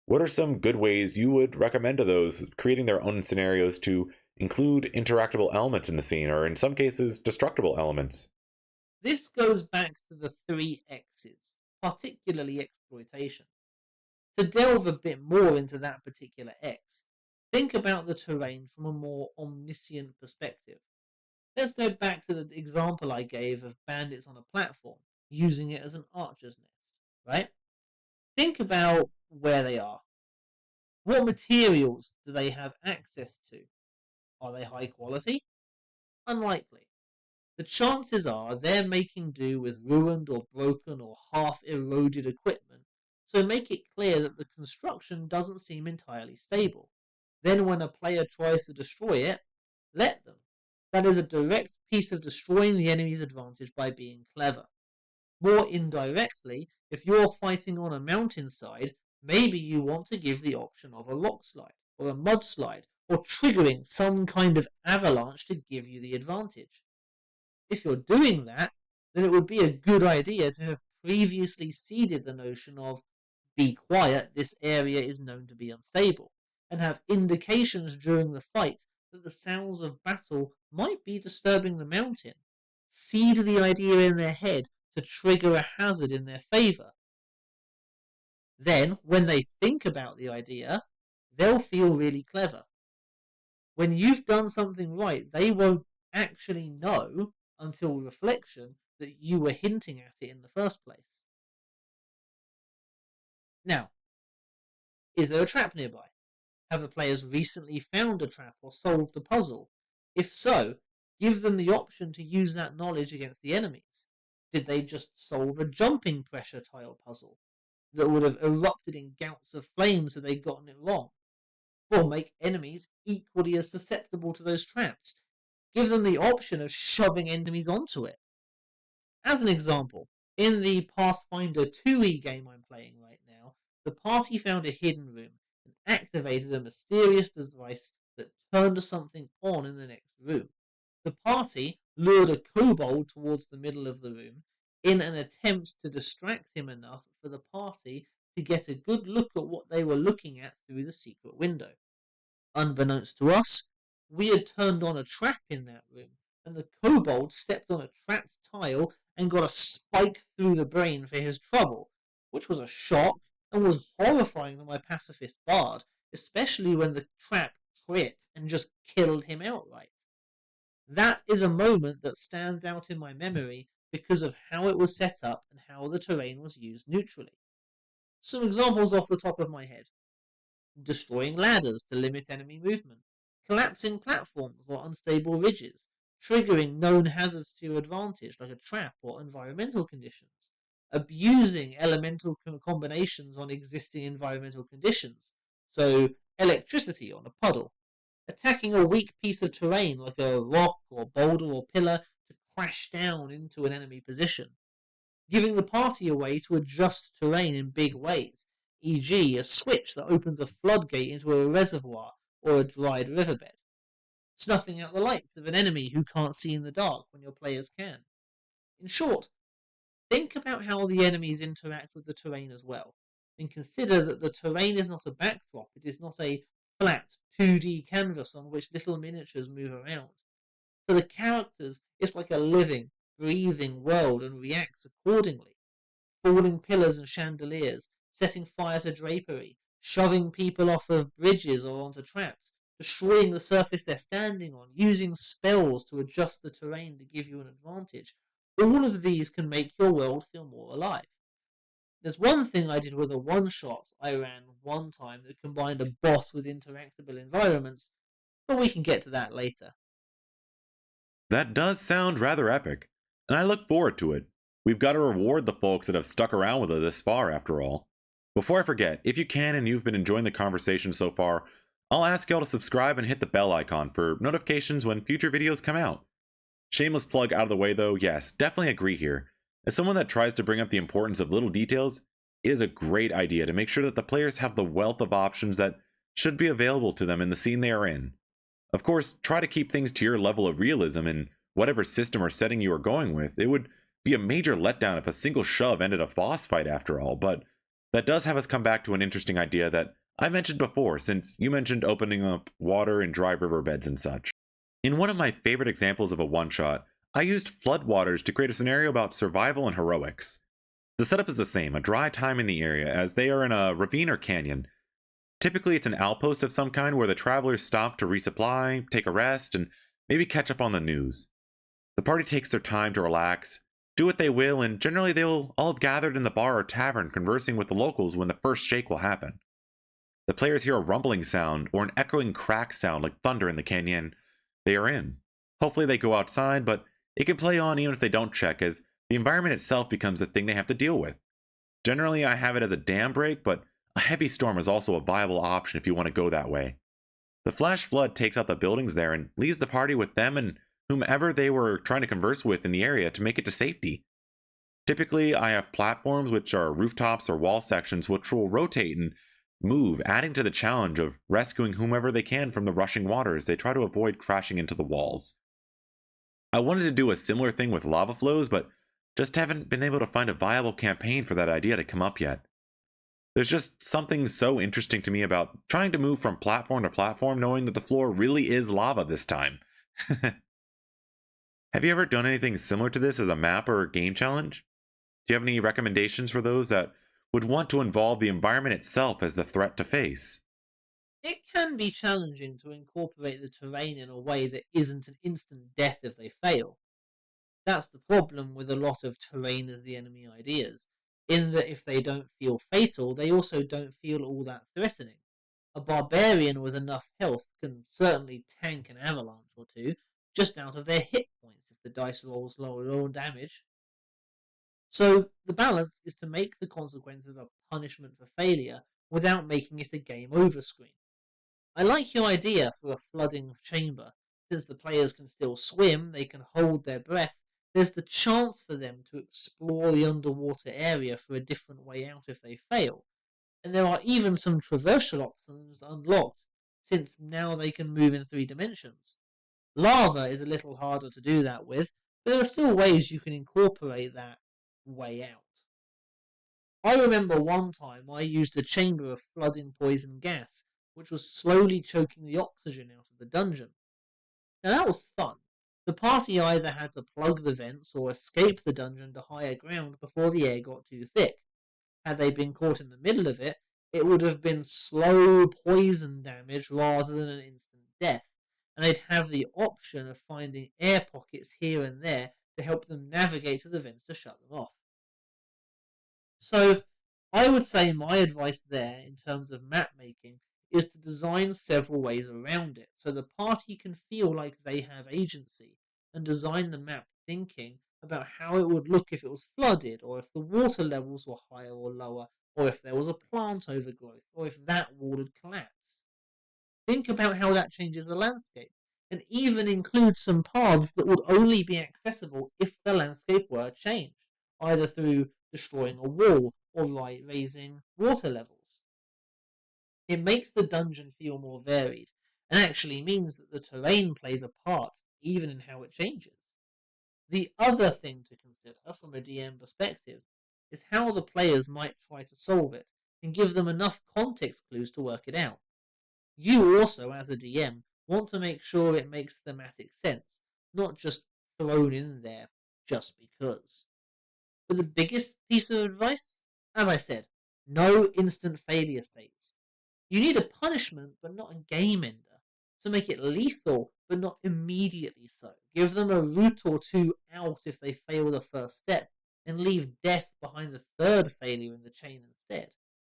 Speaker 1: What are some good ways you would recommend to those creating their own scenarios to include interactable elements in the scene, or in some cases, destructible elements?
Speaker 2: This goes back to the three X's, particularly exploitation. To delve a bit more into that particular X, think about the terrain from a more omniscient perspective. Let's go back to the example I gave of bandits on a platform, using it as an archer's nest, right? Think about where they are. What materials do they have access to? Are they high quality? Unlikely. The chances are they're making do with ruined or broken or half eroded equipment, so make it clear that the construction doesn't seem entirely stable. Then when a player tries to destroy it, let them. That is a direct piece of destroying the enemy's advantage by being clever. More indirectly, if you're fighting on a mountainside, maybe you want to give the option of a rock slide or a mudslide or triggering some kind of avalanche to give you the advantage. If you're doing that, then it would be a good idea to have previously seeded the notion of be quiet, this area is known to be unstable, and have indications during the fight that the sounds of battle might be disturbing the mountain. Seed the idea in their head to trigger a hazard in their favor. Then, when they think about the idea, they'll feel really clever. When you've done something right, they won't actually know until reflection that you were hinting at it in the first place. Now, is there a trap nearby? Have the players recently found a trap or solved a puzzle? If so, give them the option to use that knowledge against the enemies. Did they just solve a jumping pressure tile puzzle that would have erupted in gouts of flames if they'd gotten it wrong? Or make enemies equally as susceptible to those traps? Give them the option of shoving enemies onto it. As an example, in the Pathfinder 2e game I'm playing right now, the party found a hidden room and activated a mysterious device that turned something on in the next room. The party lured a kobold towards the middle of the room in an attempt to distract him enough for the party to get a good look at what they were looking at through the secret window. Unbeknownst to us, we had turned on a trap in that room, and the kobold stepped on a trapped tile and got a spike through the brain for his trouble, which was a shock and was horrifying to my pacifist bard, especially when the trap crit and just killed him outright. That is a moment that stands out in my memory because of how it was set up and how the terrain was used neutrally. Some examples off the top of my head: destroying ladders to limit enemy movement, collapsing platforms or unstable ridges, triggering known hazards to your advantage like a trap or environmental conditions, abusing elemental combinations on existing environmental conditions, so electricity on a puddle, attacking a weak piece of terrain like a rock or boulder or pillar to crash down into an enemy position, giving the party a way to adjust terrain in big ways, e.g. a switch that opens a floodgate into a reservoir or a dried riverbed, snuffing out the lights of an enemy who can't see in the dark when your players can. In short, think about how the enemies interact with the terrain as well, and consider that the terrain is not a backdrop, it is not a flat 2D canvas on which little miniatures move around. For the characters, it's like a living, breathing world and reacts accordingly. Falling pillars and chandeliers, setting fire to drapery, shoving people off of bridges or onto traps, destroying the surface they're standing on, using spells to adjust the terrain to give you an advantage. All of these can make your world feel more alive. There's one thing I did with a one-shot I ran one time that combined a boss with interactable environments, but we can get to that later.
Speaker 1: That does sound rather epic, and I look forward to it. We've got to reward the folks that have stuck around with us this far, after all. Before I forget, if you can and you've been enjoying the conversation so far, I'll ask y'all to subscribe and hit the bell icon for notifications when future videos come out. Shameless plug out of the way though, yes, definitely agree here. As someone that tries to bring up the importance of little details, it is a great idea to make sure that the players have the wealth of options that should be available to them in the scene they are in. Of course, try to keep things to your level of realism in whatever system or setting you are going with. It would be a major letdown if a single shove ended a boss fight after all, but that does have us come back to an interesting idea that I mentioned before, since you mentioned opening up water and dry riverbeds and such. In one of my favorite examples of a one-shot, I used floodwaters to create a scenario about survival and heroics. The setup is the same, a dry time in the area, as they are in a ravine or canyon. Typically, it's an outpost of some kind where the travelers stop to resupply, take a rest, and maybe catch up on the news. The party takes their time to relax, do what they will, and generally they'll all have gathered in the bar or tavern conversing with the locals when the first shake will happen. The players hear a rumbling sound or an echoing crack sound like thunder in the canyon they are in. Hopefully they go outside, but it can play on even if they don't check, as the environment itself becomes the thing they have to deal with. Generally, I have it as a dam break, but a heavy storm is also a viable option if you want to go that way. The flash flood takes out the buildings there and leaves the party with them and whomever they were trying to converse with in the area to make it to safety. Typically, I have platforms, which are rooftops or wall sections, which will rotate and move, adding to the challenge of rescuing whomever they can from the rushing water as they try to avoid crashing into the walls. I wanted to do a similar thing with lava flows, but just haven't been able to find a viable campaign for that idea to come up yet. There's just something so interesting to me about trying to move from platform to platform knowing that the floor really is lava this time. Have you ever done anything similar to this as a map or a game challenge? Do you have any recommendations for those that would want to involve the environment itself as the threat to face?
Speaker 2: It can be challenging to incorporate the terrain in a way that isn't an instant death if they fail. That's the problem with a lot of terrain as the enemy ideas, in that if they don't feel fatal, they also don't feel all that threatening. A barbarian with enough health can certainly tank an avalanche or two, just out of their hit points if the dice rolls lower on damage. So the balance is to make the consequences a punishment for failure without making it a game over screen. I like your idea for a flooding chamber. Since the players can still swim, they can hold their breath. There's the chance for them to explore the underwater area for a different way out if they fail. And there are even some traversal options unlocked, since now they can move in 3 dimensions. Lava is a little harder to do that with, but there are still ways you can incorporate that way out. I remember one time I used a chamber of flooding poison gas, which was slowly choking the oxygen out of the dungeon. Now that was fun. The party either had to plug the vents or escape the dungeon to higher ground before the air got too thick. Had they been caught in the middle of it, it would have been slow poison damage rather than an instant death, and they'd have the option of finding air pockets here and there to help them navigate to the vents to shut them off. So, I would say my advice there in terms of map making is to design several ways around it so the party can feel like they have agency and design the map thinking about how it would look if it was flooded, or if the water levels were higher or lower, or if there was a plant overgrowth, or if that wall had collapsed. Think about how that changes the landscape, and even include some paths that would only be accessible if the landscape were changed, either through destroying a wall or raising water levels. It makes the dungeon feel more varied, and actually means that the terrain plays a part even in how it changes. The other thing to consider from a DM perspective is how the players might try to solve it, and give them enough context clues to work it out. You also, as a DM, want to make sure it makes thematic sense, not just thrown in there just because. But the biggest piece of advice, as I said, no instant failure states. You need a punishment, but not a game ender. So make it lethal, but not immediately so. Give them a route or two out if they fail the first step, and leave death behind the third failure in the chain instead.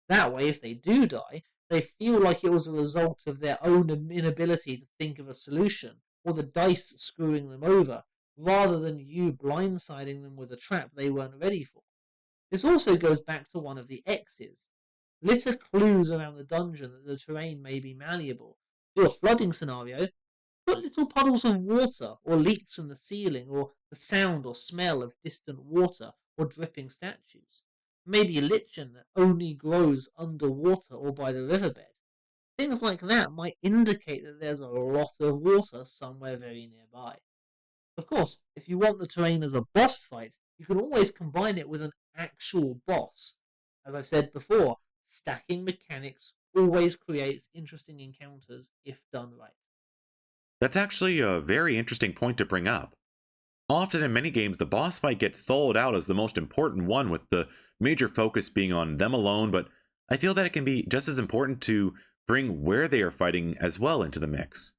Speaker 2: That way, if they do die, they feel like it was a result of their own inability to think of a solution, or the dice screwing them over, rather than you blindsiding them with a trap they weren't ready for. This also goes back to one of the X's. Litter clues around the dungeon that the terrain may be malleable. Do a flooding scenario, put little puddles of water, or leaks from the ceiling, or the sound or smell of distant water, or dripping statues. Maybe a lichen that only grows underwater or by the riverbed. Things like that might indicate that there's a lot of water somewhere very nearby. Of course, if you want the terrain as a boss fight, you can always combine it with an actual boss. As I've said before, stacking mechanics always creates interesting encounters if done right.
Speaker 1: That's actually a very interesting point to bring up. Often in many games, the boss fight gets sold out as the most important one, with the major focus being on them alone, but I feel that it can be just as important to bring where they are fighting as well into the mix.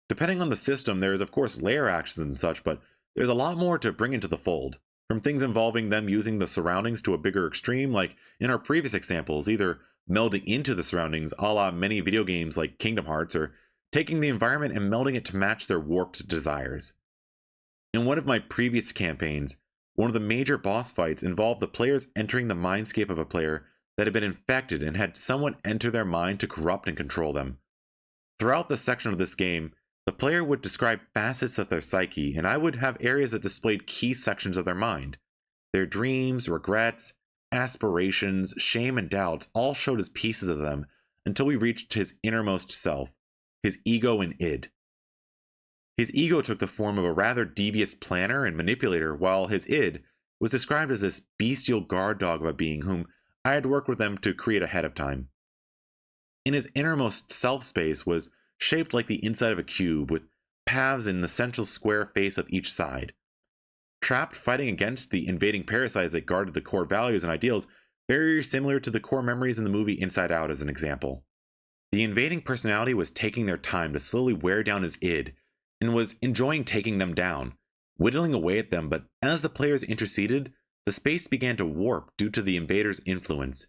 Speaker 1: Depending on the system, there is of course layer actions and such, but there's a lot more to bring into the fold. From things involving them using the surroundings to a bigger extreme, like in our previous examples, either melding into the surroundings a la many video games like Kingdom Hearts, or taking the environment and melding it to match their warped desires. In one of my previous campaigns, one of the major boss fights involved the players entering the mindscape of a player that had been infected and had someone enter their mind to corrupt and control them. Throughout the section of this game, the player would describe facets of their psyche, and I would have areas that displayed key sections of their mind. Their dreams, regrets, aspirations, shame, and doubts all showed as pieces of them until we reached his innermost self, his ego and id. His ego took the form of a rather devious planner and manipulator, while his id was described as this bestial guard dog of a being whom I had worked with them to create ahead of time. In his innermost self space was shaped like the inside of a cube, with paths in the central square face of each side. Trapped fighting against the invading parasites that guarded the core values and ideals, very similar to the core memories in the movie Inside Out as an example. The invading personality was taking their time to slowly wear down his id, and was enjoying taking them down, whittling away at them, but as the players interceded, the space began to warp due to the invaders' influence.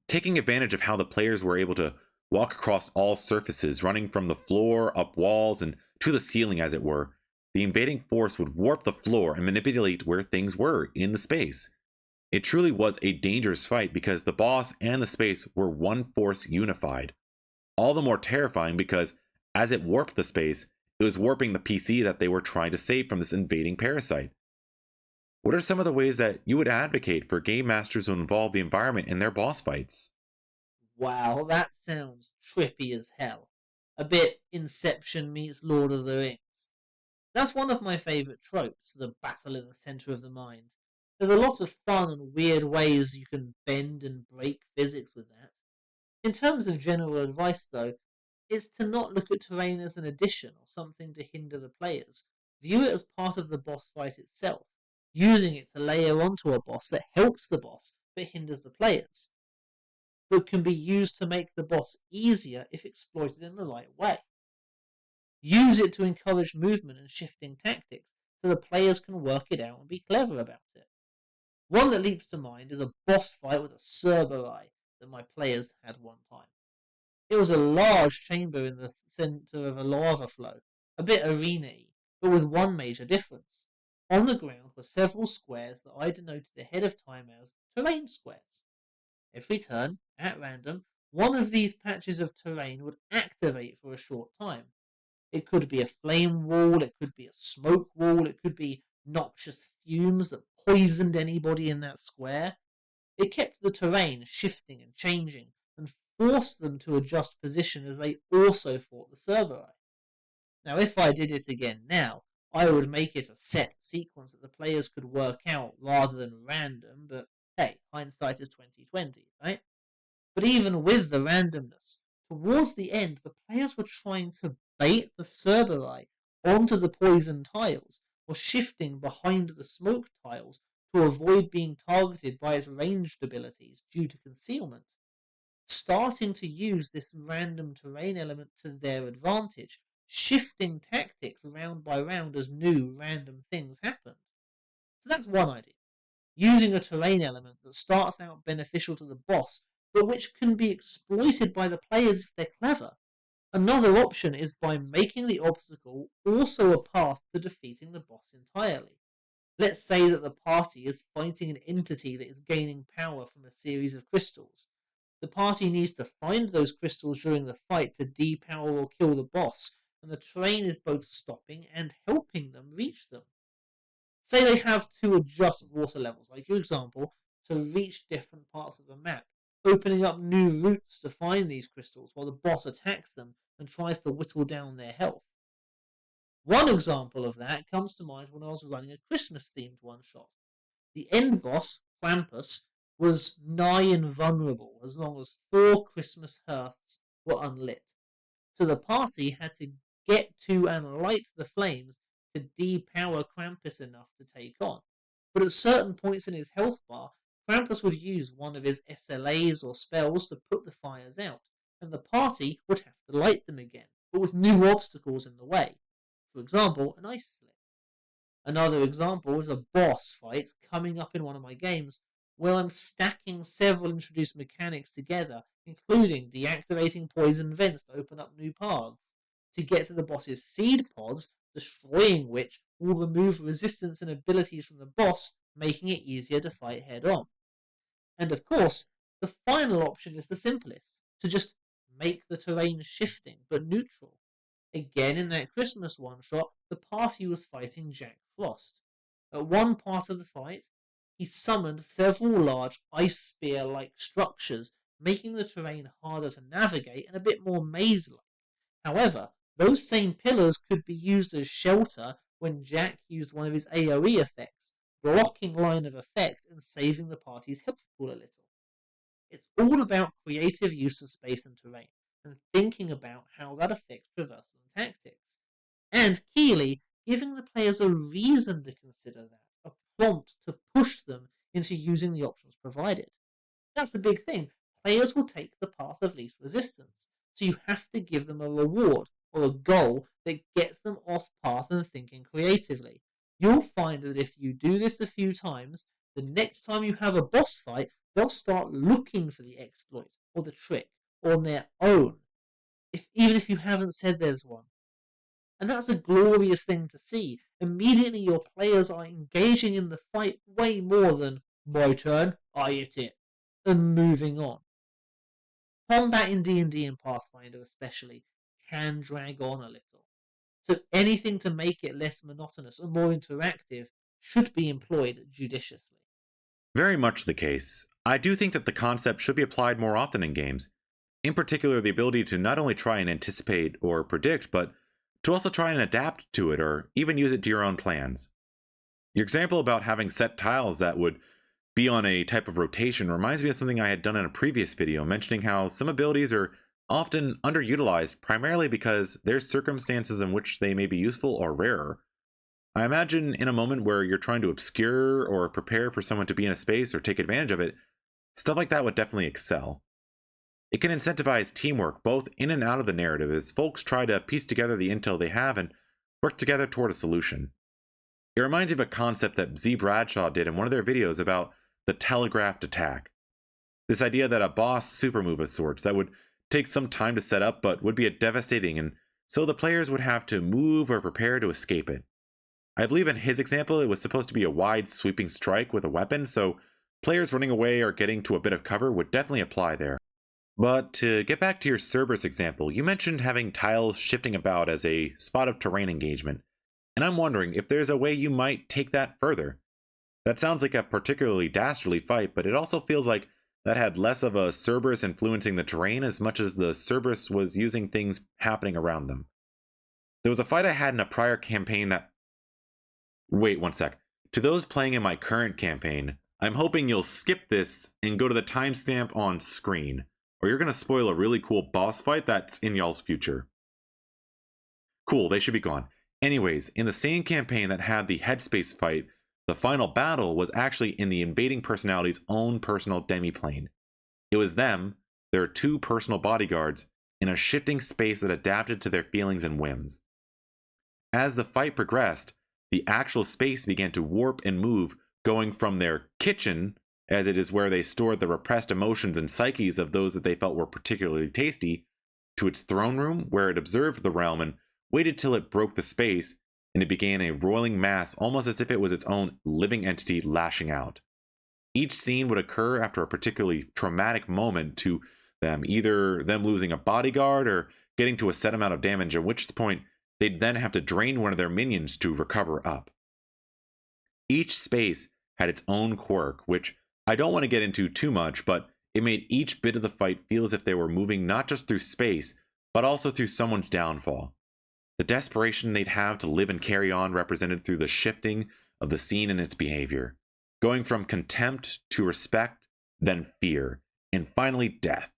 Speaker 1: Taking advantage of how the players were able to walk across all surfaces, running from the floor, up walls, and to the ceiling as it were, the invading force would warp the floor and manipulate where things were in the space. It truly was a dangerous fight because the boss and the space were one force unified. All the more terrifying because as it warped the space, it was warping the PC that they were trying to save from this invading parasite. What are some of the ways that you would advocate for game masters to involve the environment in their boss fights?
Speaker 2: Wow, that sounds trippy as hell. A bit Inception meets Lord of the Rings. That's one of my favourite tropes, the battle in the centre of the mind. There's a lot of fun and weird ways you can bend and break physics with that. In terms of general advice, though, it's to not look at terrain as an addition or something to hinder the players. View it as part of the boss fight itself, using it to layer onto a boss that helps the boss but hinders the players, but can be used to make the boss easier if exploited in the right way. Use it to encourage movement and shifting tactics so the players can work it out and be clever about it. One that leaps to mind is a boss fight with a Cerberus that my players had one time. It was a large chamber in the centre of a lava flow, a bit arena-y, but with one major difference. On the ground were several squares that I denoted ahead of time as terrain squares. Every turn, at random, one of these patches of terrain would activate for a short time. It could be a flame wall, it could be a smoke wall, it could be noxious fumes that poisoned anybody in that square. It kept the terrain shifting and changing and forced them to adjust position as they also fought the Cerberus. Now, if I did it again now, I would make it a set sequence that the players could work out rather than random, but hey, hindsight is 2020, right? But even with the randomness, towards the end, the players were trying to bait the Cerberus onto the poison tiles or shifting behind the smoke tiles to avoid being targeted by its ranged abilities due to concealment. Starting to use this random terrain element to their advantage, shifting tactics round by round as new random things happened. So that's one idea. Using a terrain element that starts out beneficial to the boss, but which can be exploited by the players if they're clever. Another option is by making the obstacle also a path to defeating the boss entirely. Let's say that the party is fighting an entity that is gaining power from a series of crystals. The party needs to find those crystals during the fight to depower or kill the boss, and the terrain is both stopping and helping them reach them. Say they have to adjust water levels, like your example, to reach different parts of the map, opening up new routes to find these crystals while the boss attacks them and tries to whittle down their health. One example of that comes to mind when I was running a Christmas themed one shot. The end boss, Krampus, was nigh invulnerable as long as 4 Christmas hearths were unlit. So the party had to get to and light the flames to depower Krampus enough to take on. But at certain points in his health bar, Krampus would use one of his SLAs or spells to put the fires out, and the party would have to light them again, but with new obstacles in the way. For example, an ice slip. Another example is a boss fight coming up in one of my games where I'm stacking several introduced mechanics together, including deactivating poison vents to open up new paths, to get to the boss's seed pods, destroying which will remove resistance and abilities from the boss, making it easier to fight head on. And of course, the final option is the simplest, to just make the terrain shifting but neutral. Again, in that Christmas one shot, the party was fighting Jack Frost. At one part of the fight, he summoned several large ice spear-like structures, making the terrain harder to navigate and a bit more maze-like. However, those same pillars could be used as shelter when Jack used one of his AoE effects, blocking line of effect and saving the party's health pool a little. It's all about creative use of space and terrain, and thinking about how that affects traversal and tactics. And keyly, giving the players a reason to consider that, a prompt to push them into using the options provided. That's the big thing. Players will take the path of least resistance, so you have to give them a reward or a goal that gets them off path and thinking creatively. You'll find that if you do this a few times, the next time you have a boss fight, they'll start looking for the exploit or the trick on their own, even if you haven't said there's one. And that's a glorious thing to see. Immediately your players are engaging in the fight way more than my turn, I hit it, and moving on. Combat in D&D and Pathfinder especially can drag on a little. So anything to make it less monotonous and more interactive should be employed judiciously.
Speaker 1: Very much the case. I do think that the concept should be applied more often in games. In particular, the ability to not only try and anticipate or predict, but to also try and adapt to it or even use it to your own plans. Your example about having set tiles that would be on a type of rotation reminds me of something I had done in a previous video, mentioning how some abilities are often underutilized primarily because there's circumstances in which they may be useful or rarer. I imagine in a moment where you're trying to obscure or prepare for someone to be in a space or take advantage of it, stuff like that would definitely excel. It can incentivize teamwork both in and out of the narrative as folks try to piece together the intel they have and work together toward a solution. It reminds me of a concept that Z Bradshaw did in one of their videos about the telegraphed attack. This idea that a boss supermove of sorts that would take some time to set up but would be devastating, and so the players would have to move or prepare to escape it. I believe in his example it was supposed to be a wide sweeping strike with a weapon, so players running away or getting to a bit of cover would definitely apply there. But to get back to your Cerberus example, you mentioned having tiles shifting about as a spot of terrain engagement, and I'm wondering if there's a way you might take that further. That sounds like a particularly dastardly fight, but it also feels like that had less of a Cerberus influencing the terrain as much as the Cerberus was using things happening around them. There was a fight I had in a prior campaign that... Wait one sec. To those playing in my current campaign, I'm hoping you'll skip this and go to the timestamp on screen, or you're going to spoil a really cool boss fight that's in y'all's future. Cool, they should be gone. Anyways, in the same campaign that had the headspace fight, the final battle was actually in the invading personality's own personal demiplane. It was them, their two personal bodyguards, in a shifting space that adapted to their feelings and whims. As the fight progressed, the actual space began to warp and move, going from their kitchen, as it is where they stored the repressed emotions and psyches of those that they felt were particularly tasty, to its throne room, where it observed the realm and waited till it broke the space, and it began a roiling mass almost as if it was its own living entity lashing out. Each scene would occur after a particularly traumatic moment to them, either them losing a bodyguard or getting to a set amount of damage, at which point they'd then have to drain one of their minions to recover up. Each space had its own quirk, which I don't want to get into too much, but it made each bit of the fight feel as if they were moving not just through space, but also through someone's downfall. The desperation they'd have to live and carry on represented through the shifting of the scene and its behavior, going from contempt to respect, then fear, and finally death.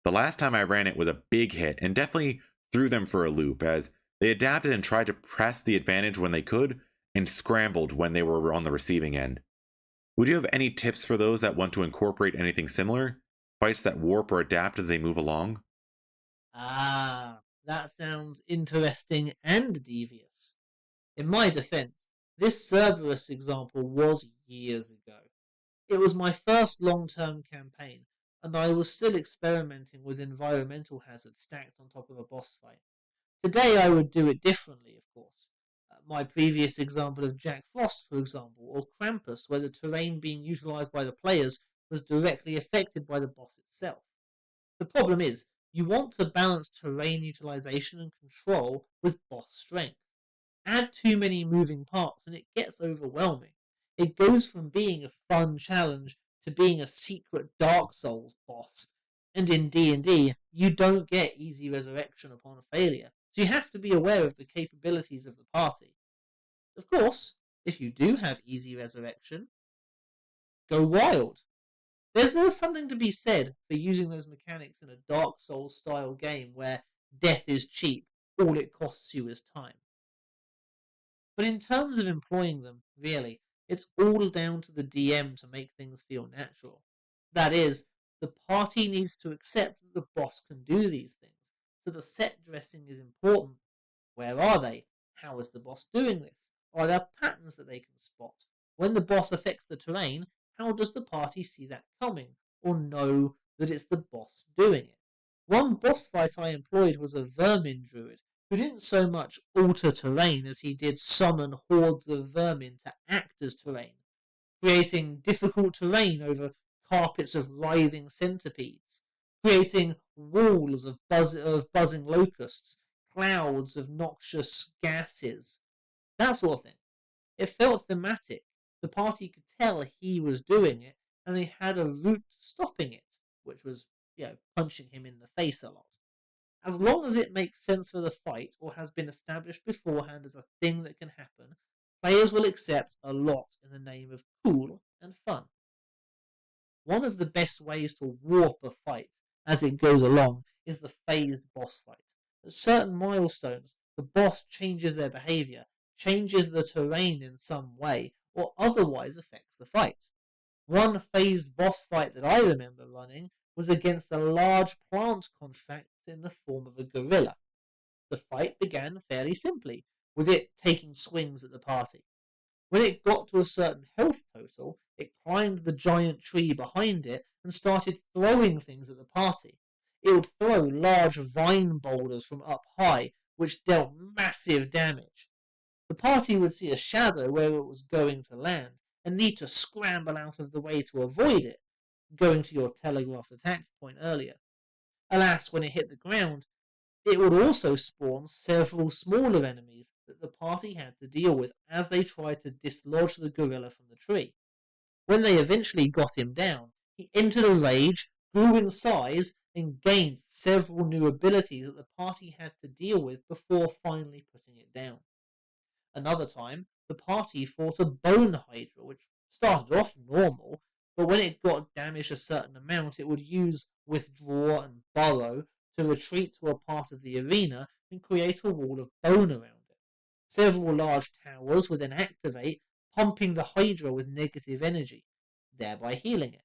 Speaker 1: The last time I ran it was a big hit and definitely threw them for a loop, as they adapted and tried to press the advantage when they could and scrambled when they were on the receiving end. Would you have any tips for those that want to incorporate anything similar? Fights that warp or adapt as they move along?
Speaker 2: Ah, that sounds interesting and devious. In my defense, this Cerberus example was years ago. It was my first long-term campaign, and I was still experimenting with environmental hazards stacked on top of a boss fight. Today I would do it differently, of course. My previous example of Jack Frost, for example, or Krampus, where the terrain being utilized by the players was directly affected by the boss itself. The problem is, you want to balance terrain utilization and control with boss strength. Add too many moving parts and it gets overwhelming. It goes from being a fun challenge to being a secret Dark Souls boss. And in D&D, you don't get easy resurrection upon a failure, so you have to be aware of the capabilities of the party. Of course, if you do have easy resurrection, go wild. There's something to be said for using those mechanics in a Dark Souls style game where death is cheap, all it costs you is time. But in terms of employing them, really, it's all down to the DM to make things feel natural. That is, the party needs to accept that the boss can do these things, so the set dressing is important. Where are they? How is the boss doing this? Are there patterns that they can spot? When the boss affects the terrain, how does the party see that coming, or know that it's the boss doing it? One boss fight I employed was a vermin druid who didn't so much alter terrain as he did summon hordes of vermin to act as terrain. creating difficult terrain over carpets of writhing centipedes, creating walls of buzzing locusts, clouds of noxious gases, that sort of thing. It felt thematic. The party could tell he was doing it, and they had a route to stopping it, which was, punching him in the face a lot. As long as it makes sense for the fight or has been established beforehand as a thing that can happen, players will accept a lot in the name of cool and fun. One of the best ways to warp a fight as it goes along is the phased boss fight. At certain milestones, the boss changes their behavior, changes the terrain in some way, or otherwise affects the fight. One phased boss fight that I remember running was against a large plant contract in the form of a gorilla. The fight began fairly simply, with it taking swings at the party. When it got to a certain health total, it climbed the giant tree behind it and started throwing things at the party. It would throw large vine boulders from up high, which dealt massive damage. The party would see a shadow where it was going to land and need to scramble out of the way to avoid it, going to your telegraphed attacks point earlier. Alas, when it hit the ground, it would also spawn several smaller enemies that the party had to deal with as they tried to dislodge the gorilla from the tree. When they eventually got him down, he entered a rage, grew in size, and gained several new abilities that the party had to deal with before finally putting it down. Another time, the party fought a bone hydra, which started off normal, but when it got damaged a certain amount, it would use withdraw and burrow to retreat to a part of the arena and create a wall of bone around it. Several large towers would then activate, pumping the hydra with negative energy, thereby healing it.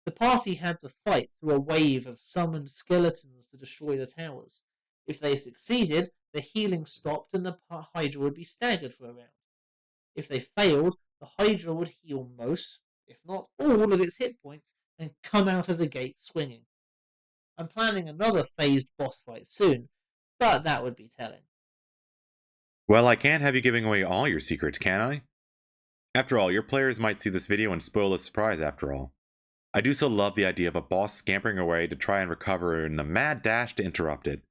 Speaker 2: The party had to fight through a wave of summoned skeletons to destroy the towers. If they succeeded, the healing stopped and the hydra would be staggered for a round. If they failed, the hydra would heal most, if not all, of its hit points and come out of the gate swinging. I'm planning another phased boss fight soon, but that would be telling.
Speaker 1: Well, I can't have you giving away all your secrets, can I? After all, your players might see this video and spoil the surprise after all. I do so love the idea of a boss scampering away to try and recover in a mad dash to interrupt it.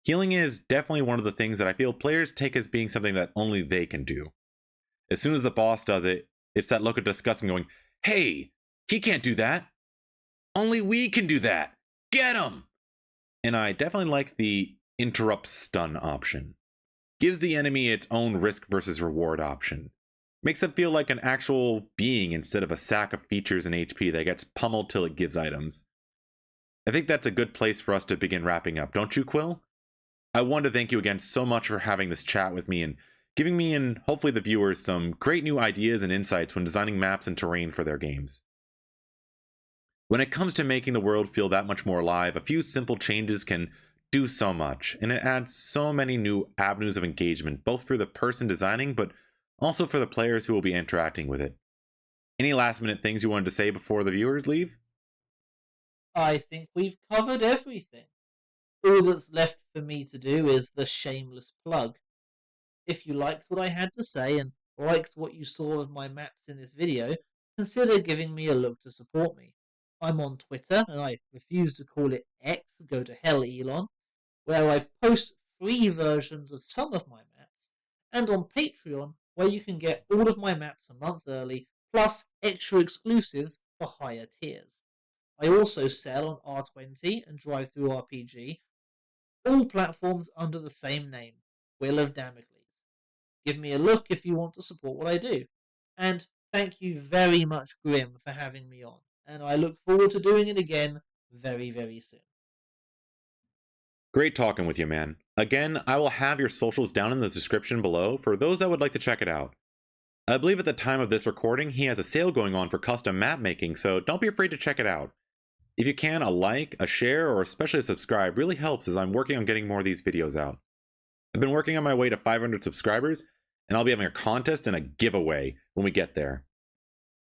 Speaker 1: Healing is definitely one of the things that I feel players take as being something that only they can do. As soon as the boss does it, it's that look of disgust and going, "Hey, he can't do that! Only we can do that! Get him!" And I definitely like the interrupt stun option. Gives the enemy its own risk versus reward option. Makes it feel like an actual being instead of a sack of features and HP that gets pummeled till it gives items. I think that's a good place for us to begin wrapping up, don't you, Quill? I want to thank you again so much for having this chat with me and giving me and hopefully the viewers some great new ideas and insights when designing maps and terrain for their games. When it comes to making the world feel that much more alive, a few simple changes can do so much, and it adds so many new avenues of engagement, both for the person designing, but also for the players who will be interacting with it. Any last minute things you wanted to say before the viewers leave?
Speaker 2: I think we've covered everything. All that's left for me to do is the shameless plug. If you liked what I had to say and liked what you saw of my maps in this video, consider giving me a look to support me. I'm on Twitter, and I refuse to call it X, go to hell Elon, where I post free versions of some of my maps, and on Patreon, where you can get all of my maps a month early, plus extra exclusives for higher tiers. I also sell on R20 and DriveThruRPG, all platforms under the same name, Quill of Damocles. Give me a look if you want to support what I do. And thank you very much, Grim, for having me on, and I look forward to doing it again very, very soon.
Speaker 1: Great talking with you, man. Again, I will have your socials down in the description below for those that would like to check it out. I believe at the time of this recording, he has a sale going on for custom map making, so don't be afraid to check it out. If you can, a like, a share, or especially a subscribe really helps as I'm working on getting more of these videos out. I've been working on my way to 500 subscribers, and I'll be having a contest and a giveaway when we get there.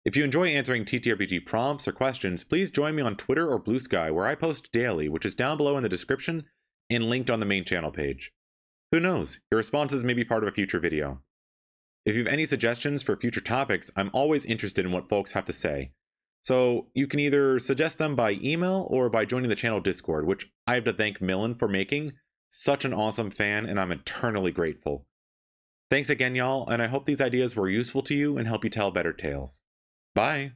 Speaker 1: If you enjoy answering TTRPG prompts or questions, please join me on Twitter or Blue Sky, where I post daily, which is down below in the description and linked on the main channel page. Who knows, your responses may be part of a future video. If you have any suggestions for future topics, I'm always interested in what folks have to say. So you can either suggest them by email or by joining the channel Discord, which I have to thank Millen for making. Such an awesome fan, and I'm eternally grateful. Thanks again, y'all, and I hope these ideas were useful to you and help you tell better tales. Bye!